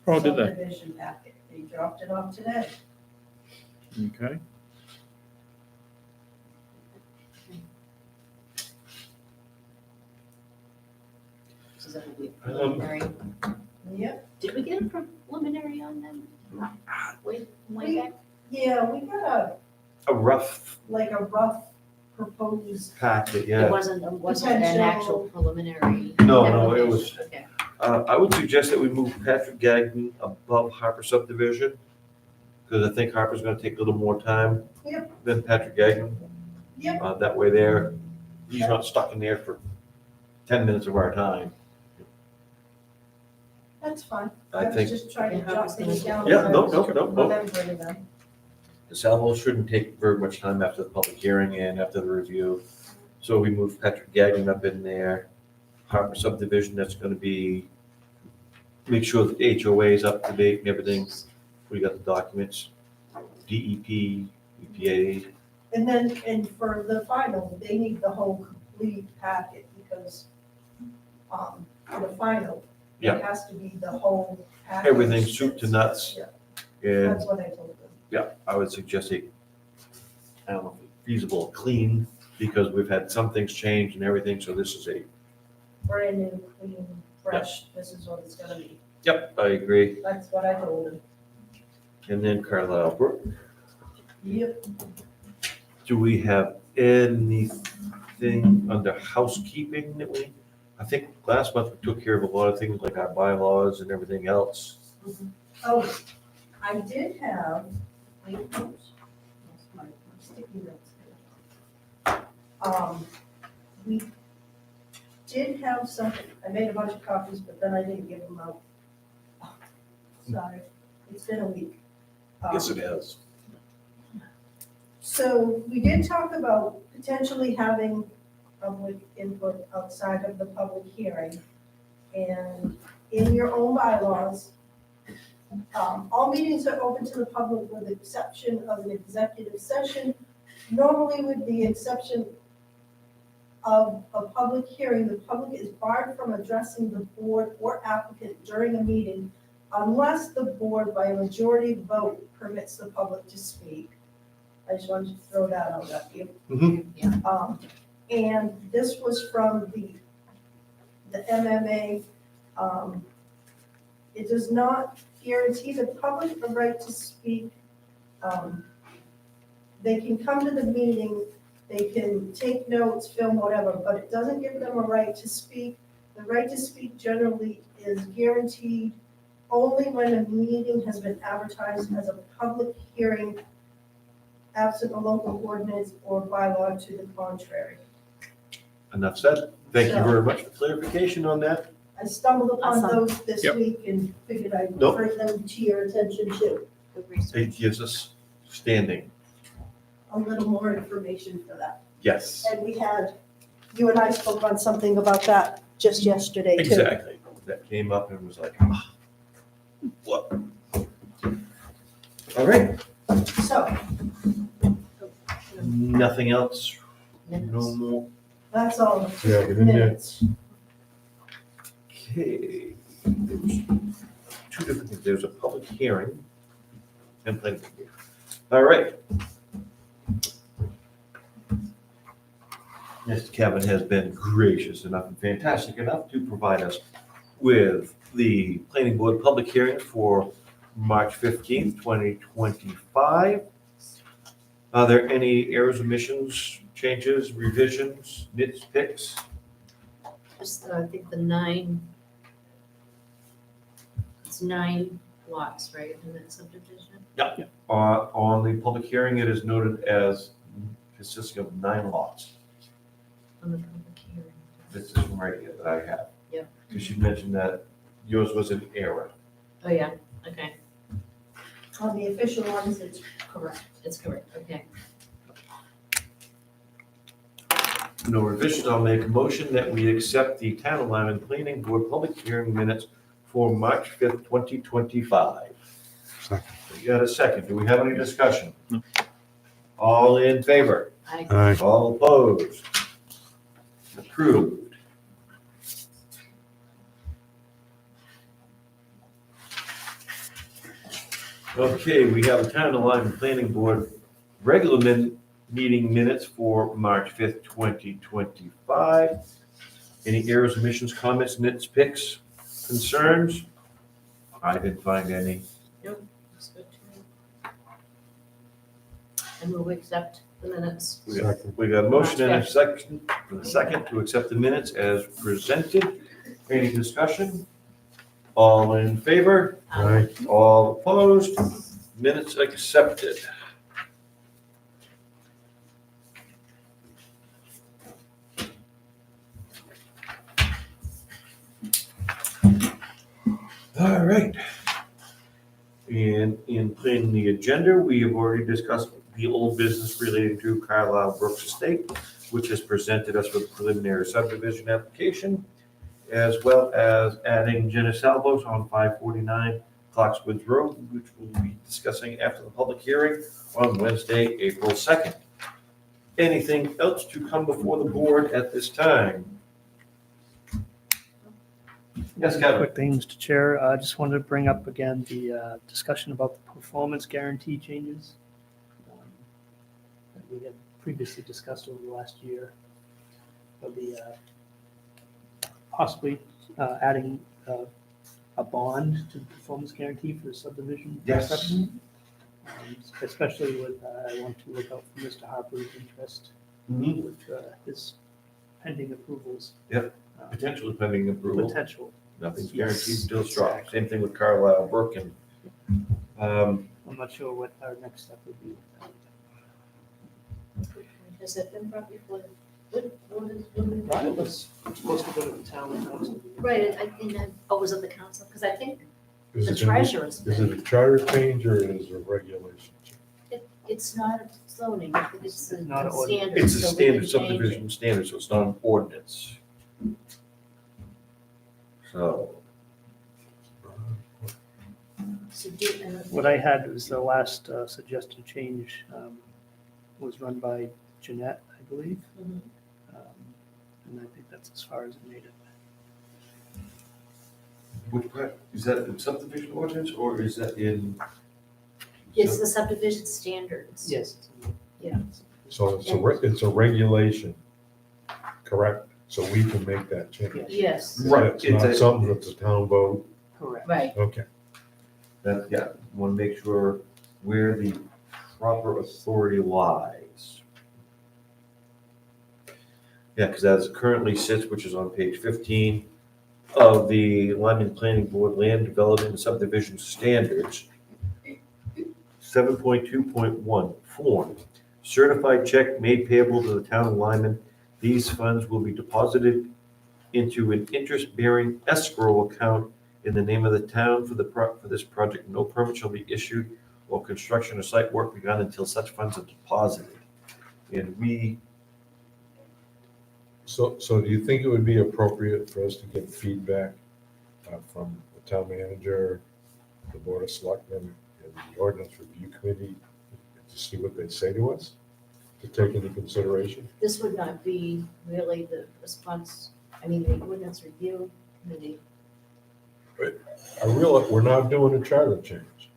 Oh, did they? subdivision packet. They dropped it off today. Okay. So that would be preliminary. Yep. Did we get a preliminary on them? Way back? Yeah, we got a rough a rough proposed, packet, It yeah. wasn't an actual preliminary. No, it was, Okay. I would suggest that we move Patrick Gagnon above Harper subdivision, because I think Harper's gonna take a little more time Yep. than Patrick Gagnon. Yep. That way there, he's not stuck in there for 10 minutes of our time. that's fine. I was think just trying to Yeah, jot things down. Yeah, no, so I no, no, no. remember them. the salvo shouldn't take very much time after the public hearing and after the review. So we move Patrick Gagnon up in there. Harper subdivision, that's gonna be make sure that the HOA is up to date and everything. We got the documents, DEP, EPA. And then, and for the final, they need the whole complete packet because, for the final, Yeah. it has to be the whole package. Everything soup to nuts. Yeah, And that's what I told them. yeah, I would suggest I don't know if it's feasible, clean, because we've had some things change and everything, so this is Brand new, clean, fresh, this is what it's gonna be. yep, I agree. That's what I told them. And then Carlisle Brook. Yep. Do we have anything under housekeeping that I think last month we took care of a lot of things like our bylaws and everything else. Oh, I did have, wait, oops, that's my sticky notes there. We did have something, I made a bunch of copies, but then I didn't give them out. Sorry, it's been a week. Yes, it has. So we did talk about potentially having public input outside of the public hearing. And in your own bylaws, all meetings are open to the public with the exception of an executive session. Normally with the exception of a public hearing, the public is barred from addressing the board or applicant during a meeting unless the board by a majority vote permits the public to speak. I just wanted to throw that out at you. And this was from the MMA. It does not guarantee the public the right to speak. They can come to the meeting, they can take notes, film, whatever, but it doesn't give them a right to speak. The right to speak generally is guaranteed only when a meeting has been advertised as a public hearing, absent a local ordinance or bylaw to the contrary. Enough said. Thank you So- very much for clarification on that. I stumbled upon Awesome. those this Yep. week and figured I'd Nope. bring them to your attention too. Good research. It gives us standing. A little more information for that. Yes, And you and I spoke on something about that just yesterday too. exactly. That came up and was like, ah, what? All right, So nothing else? No Minutes. more? that's all. Yeah, get in there. Minutes. Okay. There's two different things. There's a public hearing and planning board. All right. Mr. Kevin has been gracious enough and fantastic enough to provide us with the planning board public hearing for March 15th, 2025. Are there any errors, omissions, changes, revisions, nitpicks? Just, I think it's 9 lots, right, in that subdivision? On the public hearing, it is noted as consisting of 9 lots. On the public hearing. This is from right here that I have. Yep. Because you mentioned that yours was an error. Oh, yeah, okay, On the official ones, it's correct. it's correct, okay. No revisions, I'll make a motion that we accept the Town of Lyman Planning Board public hearing minutes for March 5th, 2025. Second. We got a second. Do we have any discussion? All in favor? Aye. All opposed? Approved. Okay, we have the Town of Lyman Planning Board regular meeting minutes for March 5th, 2025. Any errors, omissions, comments, nitpicks, concerns? I didn't find any. That's good too. And we'll accept the minutes. We got a motion and a second to accept the minutes as presented. Any discussion? All in favor? Aye. All opposed? Minutes accepted. All right. And in planning the agenda, we have already discussed the old business relating to Carlisle Brooks Estate, which has presented us with preliminary subdivision application. as well as adding Jenna Salvos on 549 Clarkswoods Road, which we'll be discussing after the public hearing on Wednesday, April 2nd. Anything else to come before the board at this time? Yes, Kevin. Quick thing, Mr. Chair, I just wanted to bring up again the discussion about the performance guarantee changes that we had previously discussed over the last year. Of the possibly adding a bond to the performance guarantee for subdivision. Yes. construction. Especially with, I want to look out for Mr. Harper's interest with his pending approvals. Yep. Potentially pending approval. Potential. Nothing's Yes, guaranteed until it's dropped. exactly. Same thing with Carlisle Brook and, I'm not sure what our next step would be. Has that been brought before? It was supposed to go to the town council. Right, I think, oh, was it the council? Because I think Is the it gonna be- treasurer's Is it a charter change or is it a regulation change? it's not a zoning, I think it's a Not an standard. it's a so we standard can change it. subdivision standard, so it's not an ordinance. So, So do, What I had was the last suggested change was run by Jeanette, I believe. Mhm. And I think that's as far as it made it. which part, is that in subdivision ordinance or is that in? It's the subdivision standards. Yes. Yeah. So it's a regulation, correct? So we can make that change. Yes, Right, It's it's not a- something that's a town vote. Correct. right. Okay. That, yeah, want to make sure where the proper authority lies. Yeah, because as it currently sits, which is on page 15 of the Lyman Planning Board Land Development and Subdivision Standards, 7.2.1, form, certified check made payable to the town of Lyman. These funds will be deposited into an interest-bearing escrow account in the name of the town for for this project. No permit shall be issued or construction or site work begun until such funds are deposited. And we, So do you think it would be appropriate for us to get feedback from the town manager, the board of selectmen, and the ordinance review committee to see what they say to us, to take into consideration? This would not be really the response, I mean, the ordinance review committee. We're not doing a charter change,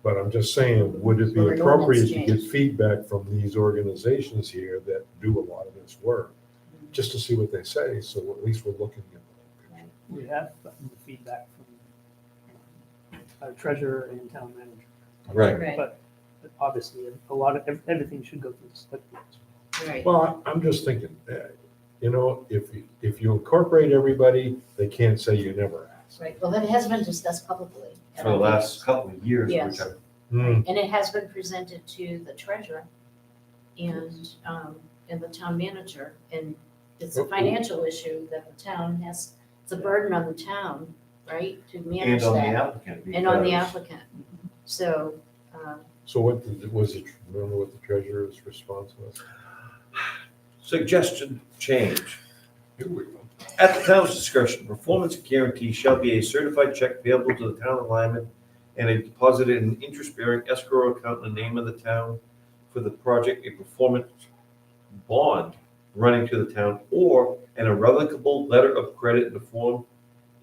but I'm just saying, would it be Or an appropriate ordinance to get change. feedback from these organizations here that do a lot of this work, just to see what they say, so at least we're looking at the whole We have gotten the feedback from our treasurer and town manager. right, But obviously, a lot of, everything should go through the select board. Right. picture. Well, I'm just thinking, if you incorporate everybody, they can't say you never asked. Right, well, that has been discussed publicly. for the last couple of years, Yes. which I Hmm. And it has been presented to the treasurer and the town manager, and it's a financial issue that the town has, it's a burden on the town, right, to manage and on the that, applicant. and on the because- applicant. So, So remember what the treasurer's response was? Suggestion change. Here we go. At the town's discretion, performance guarantee shall be a certified check payable to the town of Lyman and a deposited in an interest-bearing escrow account in the name of the town for the project, a performance bond running to the town, or an irrevocable letter of credit in the form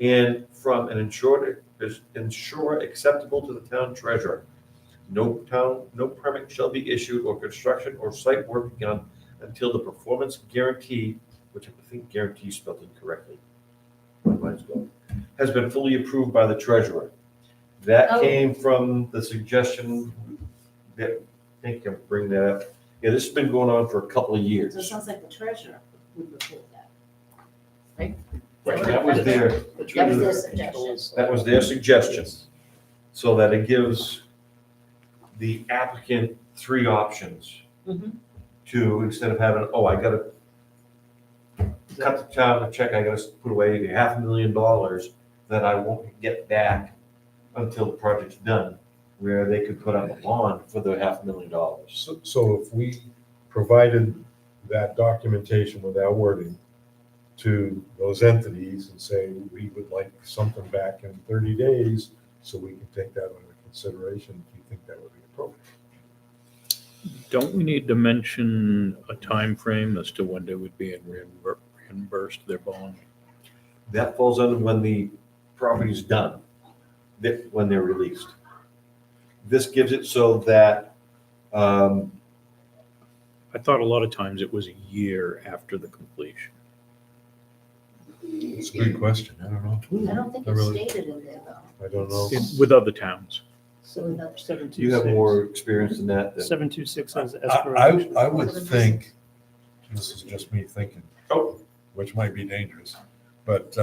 and from an insurer acceptable to the town treasurer. No permit shall be issued or construction or site work begun until the performance guarantee, which I think guarantee is spelled incorrectly, has been fully approved by the treasurer. That Oh. came from the suggestion that, I think I'll bring that up. Yeah, this has been going on for a couple of so it years. sounds like the treasurer would report that. Right, that was their, That was their suggestion. that was their suggestion, so that it gives the applicant three options Mhm. to, instead of having, oh, I gotta cut the town a check, I gotta put away $500,000 that I won't get back until the project's done, where they could put up a bond for the $500,000. So if we provided that documentation with our wording, to those entities and say, we would like something back in 30 days, so we can take that under consideration, if you think that would be appropriate. Don't we need to mention a time frame as to when they would be reimbursed their bond? That falls under when the property's done, when they're released. This gives it so that, I thought a lot of times it was a year after the completion. It's a good question, I don't know. I don't think I it's really- stated in there though. I don't know. With other towns. So 726. you have more experience in that. 726 has escrow. I would think, this is just me thinking, Oh. which might be dangerous, but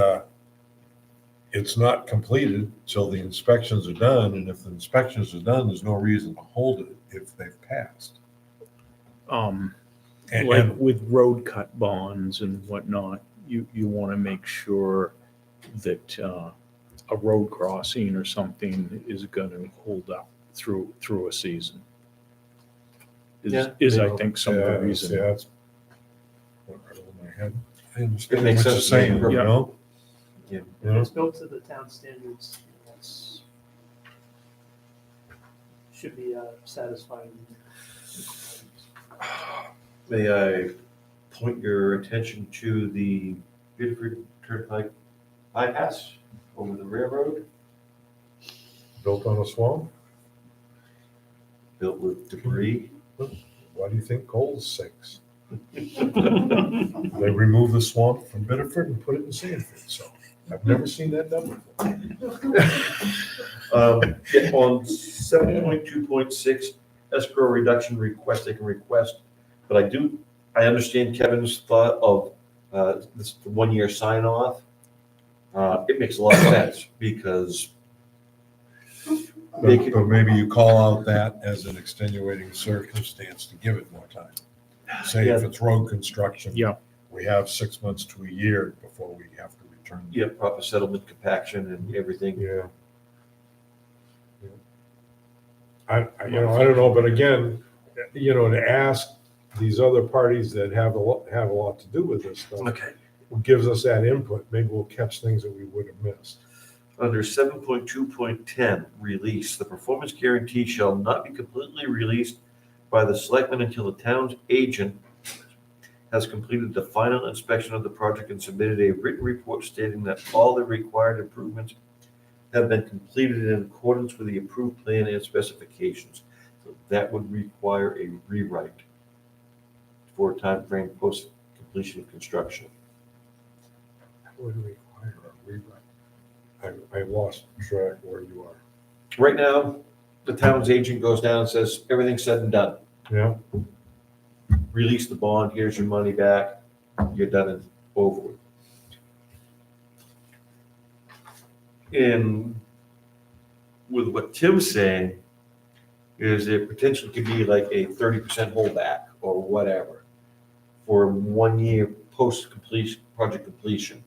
it's not completed till the inspections are done, and if the inspections are done, there's no reason to hold it if they've passed. And- Like and- with road cut bonds and whatnot, you want to make sure that a road crossing or something is going to hold up through a season. Yeah. Is I think some of Yeah, the see, reason. that's what right over my head. I understand It makes what you're sense to me. saying, you Yeah. know? Yeah. You If know? it's built to the town standards, that's should be satisfying. May I point your attention to the Biddeford Turnpike bypass over the railroad, Built on a swamp? built with debris? Why do you think Coles sinks? They remove the swamp from Biddeford and put it in Sanford, so I've never seen that done before. Yeah, on 7.2.6, escrow reduction request, they can request, but I understand Kevin's thought of this 1 year sign off. It makes a lot of sense because they But can, maybe you call out that as an extenuating circumstance to give it more time. Say if it's road construction. Yeah. We have 6 months to a year before we have to return. yeah, proper settlement compaction and everything. Yeah. I don't know, but again, to ask these other parties that have a lot to do with this stuff, Okay. gives us that input, maybe we'll catch things that we would have missed. Under 7.2.10, release, the performance guarantee shall not be completely released by the selectmen until the town's agent has completed the final inspection of the project and submitted a written report stating that all the required improvements have been completed in accordance with the approved plan and specifications. So that would require a rewrite for a time frame post completion of construction. That would require a rewrite. I lost track where you are. Right now, the town's agent goes down and says, everything's said and done. Yeah, Release the bond, here's your money back, you're done and over with. And with what Tim's saying, is it potentially could be like a 30% holdback or whatever for 1 year post-completion, project completion,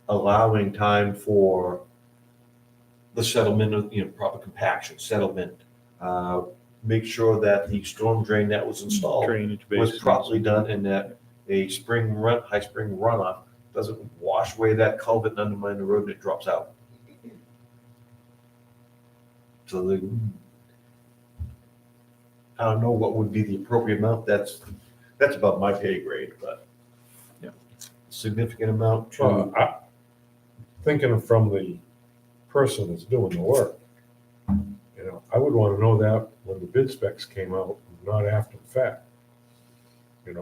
allowing time for the settlement of, proper compaction, settlement, make sure that the storm drain that was installed Drainage was basins. properly done and that a high spring runoff doesn't wash away that culvert and undermine the road and it drops out. So I don't know what would be the appropriate amount. That's above my pay grade, but Yeah. significant amount to, well, thinking from the person that's doing the work, I would want to know that when the bid specs came out, not after the fact.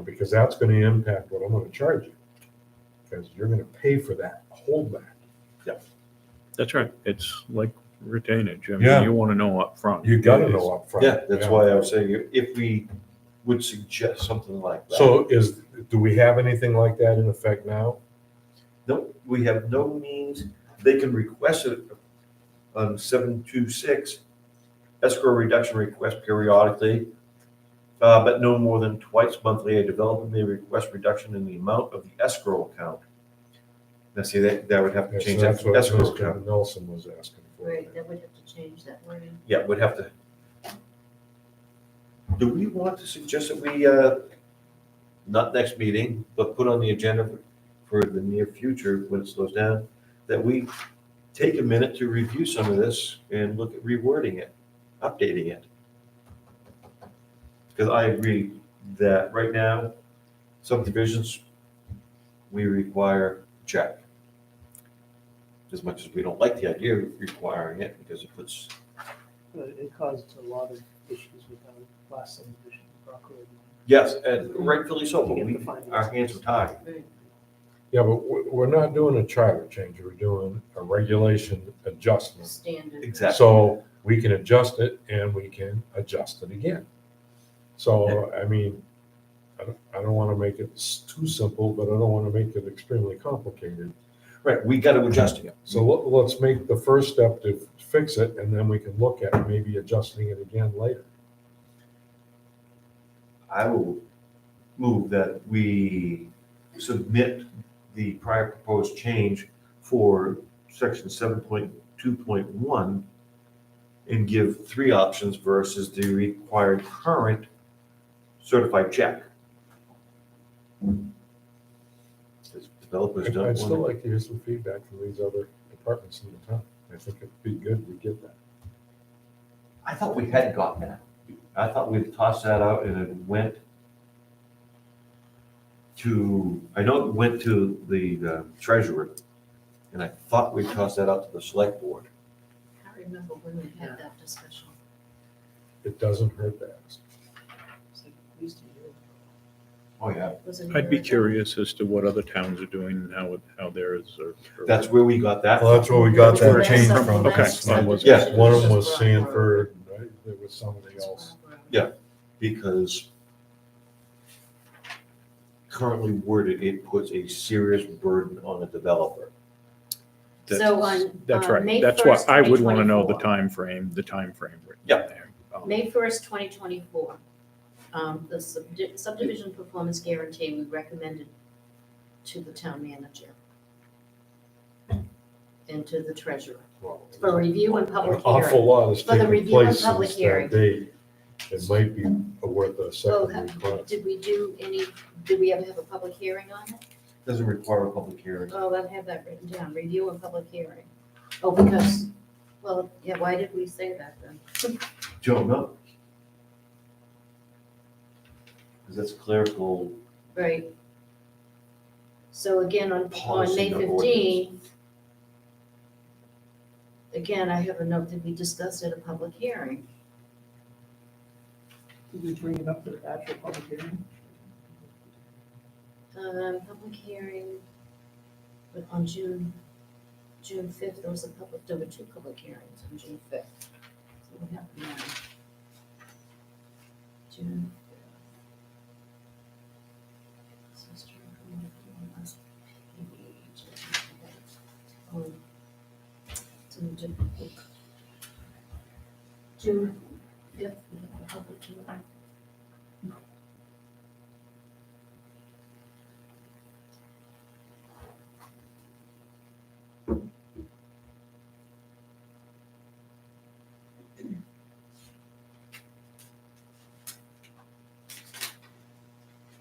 Because that's going to impact what I'm going to charge you. Because you're going to pay for that holdback. That's right. It's like retainage. I Yeah. mean, you want to know up front. You got to know upfront. yeah, that's why I was saying if we would suggest something like that. So do we have anything like that in effect now? No, we have no means, they can request it on 726, escrow reduction request periodically, but no more than twice monthly. A developer may request reduction in the amount of the escrow account. Now, see, that would have to Yeah, so change that that's to what escrow Mr. account. Nelson was asking for. Right, that would have to change that wording. Yeah, would have to. Do we want to suggest that we, not next meeting, but put on the agenda for the near future, when it slows down, that we take a minute to review some of this and look at rewording it, updating it. Because I agree that right now, subdivisions, we require check. As much as we don't like the idea of requiring it, because it puts, It caused a lot of issues with our last subdivision, Rock Road. yes, and rightfully so, but To get we, the findings. our hands are tied. Yeah, but we're not doing a charter change, we're doing a regulation adjustment. Standard. Exactly. So we can adjust it and we can adjust it again. So, I mean, I don't want to make it too simple, but I don't want to make it extremely complicated. Right, we got to adjust it. So let's make the first step to fix it, and then we can look at maybe adjusting it again later. I will move that we submit the prior proposed change for section 7.2.1 and give 3 options versus the required current certified check. Because developers don't I'd still want like to hear some feedback from these other departments in the town. I think it'd be good we get that. I thought we had gotten that. I thought we'd tossed that out and it went to, I know it went to the treasurer, and I thought we tossed that out to the select board. I can't remember when we had that discussion. It doesn't hurt to ask. It's like at least a year. Oh, yeah. Was it a I'd be year ago? curious as to what other towns are doing and how theirs are. That's where we got that. Well, that's where we got that That's change something from. Okay. that's- I wasn't- Yeah. One of them was Sanford, right? There was somebody else. Because currently worded, it puts a serious burden on the developer. So on, That's May right. That's why 1st, I would want to know the 2024. time frame written Yeah. there. May 1st, 2024, the subdivision performance guarantee we recommended to the town manager and to the treasurer for review and An public awful hearing. lot has For the taken review and place public since hearing. that date. It might be worth a Well, second request. did we ever have a public hearing on it? Doesn't require a public hearing. Oh, I have that written down, review and public hearing. Oh, because, well, yeah, why did we say that then? Don't know. Because that's clerical. Right. So again, on Policy, May not 15, again, I have a note that we discussed at a public hearing. Did we bring it up to the actual public hearing? Public hearing, but on June 5th, there were 2 public hearings on June 5th. So what happened now? June 5th. Oh, it's in a different book. June 5th, we have a public hearing.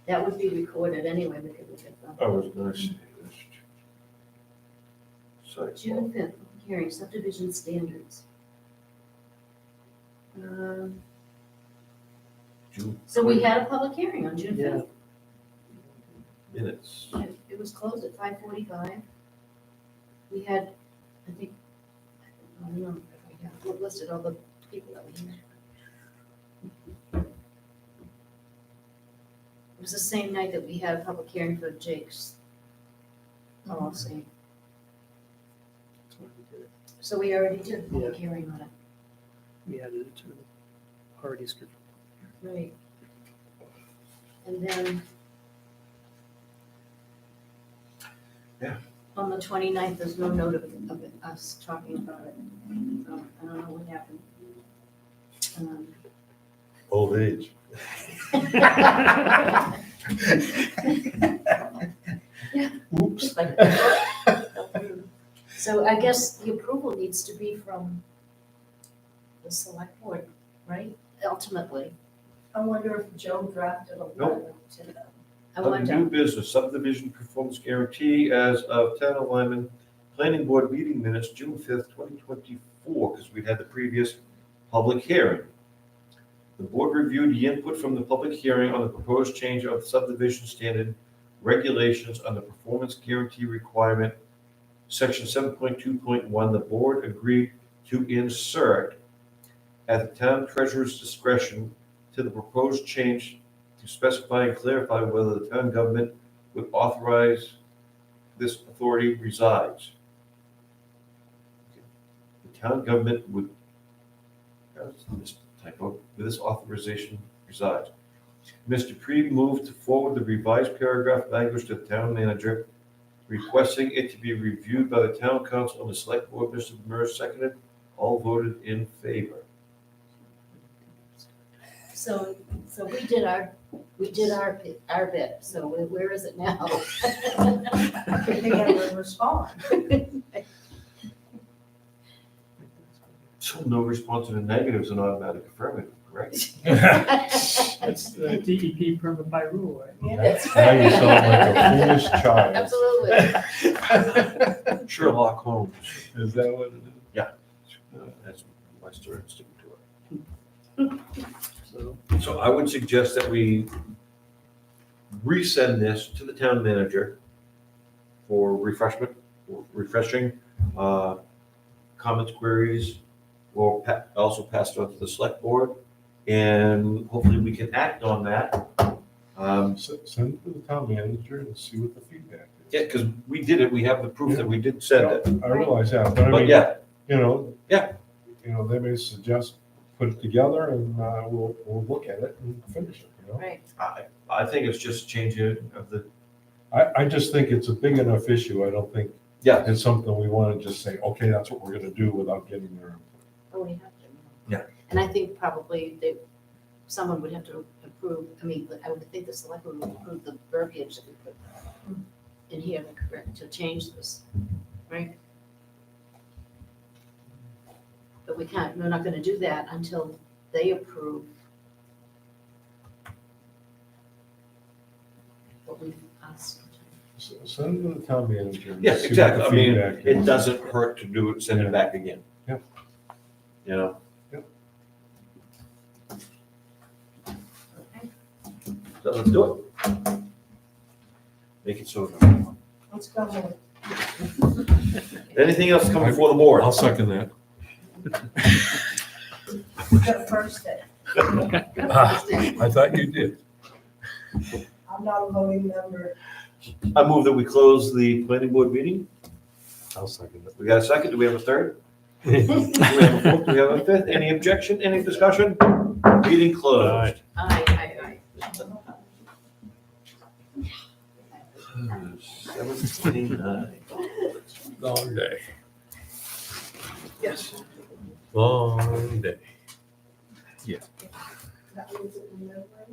That would be recorded anyway, we could look at them. I was gonna say this. Sorry. June 5th, hearing subdivision standards. June So we had a public hearing on June 5th. minutes. It was closed at 5:45. We had, I think, I don't know if I have listed all the people that were here. It was the same night that we had a public hearing for Jake's LLC. So we already did a public hearing on it. We added it to the already scheduled. Right. And then. Yeah. On the 29th, there's no note of us talking about it. So I don't know what happened. Old age. Oops. So I guess the approval needs to be from the select board, right? Ultimately. I wonder if Joe drafted a letter to them. I want Under to, new business subdivision performance guarantee as of Town of Lyman, Planning Board meeting minutes, June 5th, 2024, because we had the previous public hearing. The board reviewed the input from the public hearing on the proposed change of subdivision standard regulations on the performance guarantee requirement, section 7.2.1. The board agreed to insert at the town treasurer's discretion to the proposed change to specify and clarify whether the town government would authorize this authority resides. The town government would, this typo, this authorization resides. Mr. Dupree moved to forward the revised paragraph language to the town manager, requesting it to be reviewed by the town council and the select board. Mr. Demers seconded. All voted in favor. so we did our bit, so where is it now? I think I would respond. So no response to the negatives and automatic affirmative, correct? That's the DEP permit by rule, right? That's Now you right. sound like a foolish child. Absolutely. Sherlock Holmes. Is that what it is? That's my story, sticking to it. So, So I would suggest that we resend this to the town manager for refreshing comments, queries, or also pass it on to the select board. And hopefully we can act on that. Send it to the town manager and see what the feedback is. Yeah, because we did it. We have the proof that we did send it. I realize that, but I But mean, yeah, you know. Yeah. You know, they may suggest, put it together and we'll look at it and finish it, you know? Right. I think it's just changing of the, I just think it's a big enough issue. I don't think yeah, it's something we want to just say, okay, that's what we're gonna do without getting their input. Oh, we have to. Yeah. And I think probably someone would have to approve, I mean, I would think the selectmen would approve the verbiage that we put in here to change this, right? But we're not gonna do that until they approve what we've asked. So send it to the town manager. and yes, see what exactly. the I mean, feedback it is. doesn't hurt to do it, send it back again. Yep. You know? Yep. So let's do it. Make it so. Let's go. Anything else coming before the board? I'll second that. We got first day. I thought you did. I'm not a voting member. I move that we close the planning board meeting. I'll second it. We got a second. Do we have a third? Do we have a fourth? Do we have a fifth? Any objection? Any discussion? Meeting closed. Aye. 7:29. Long day. Yes. Long day. That was it, remember?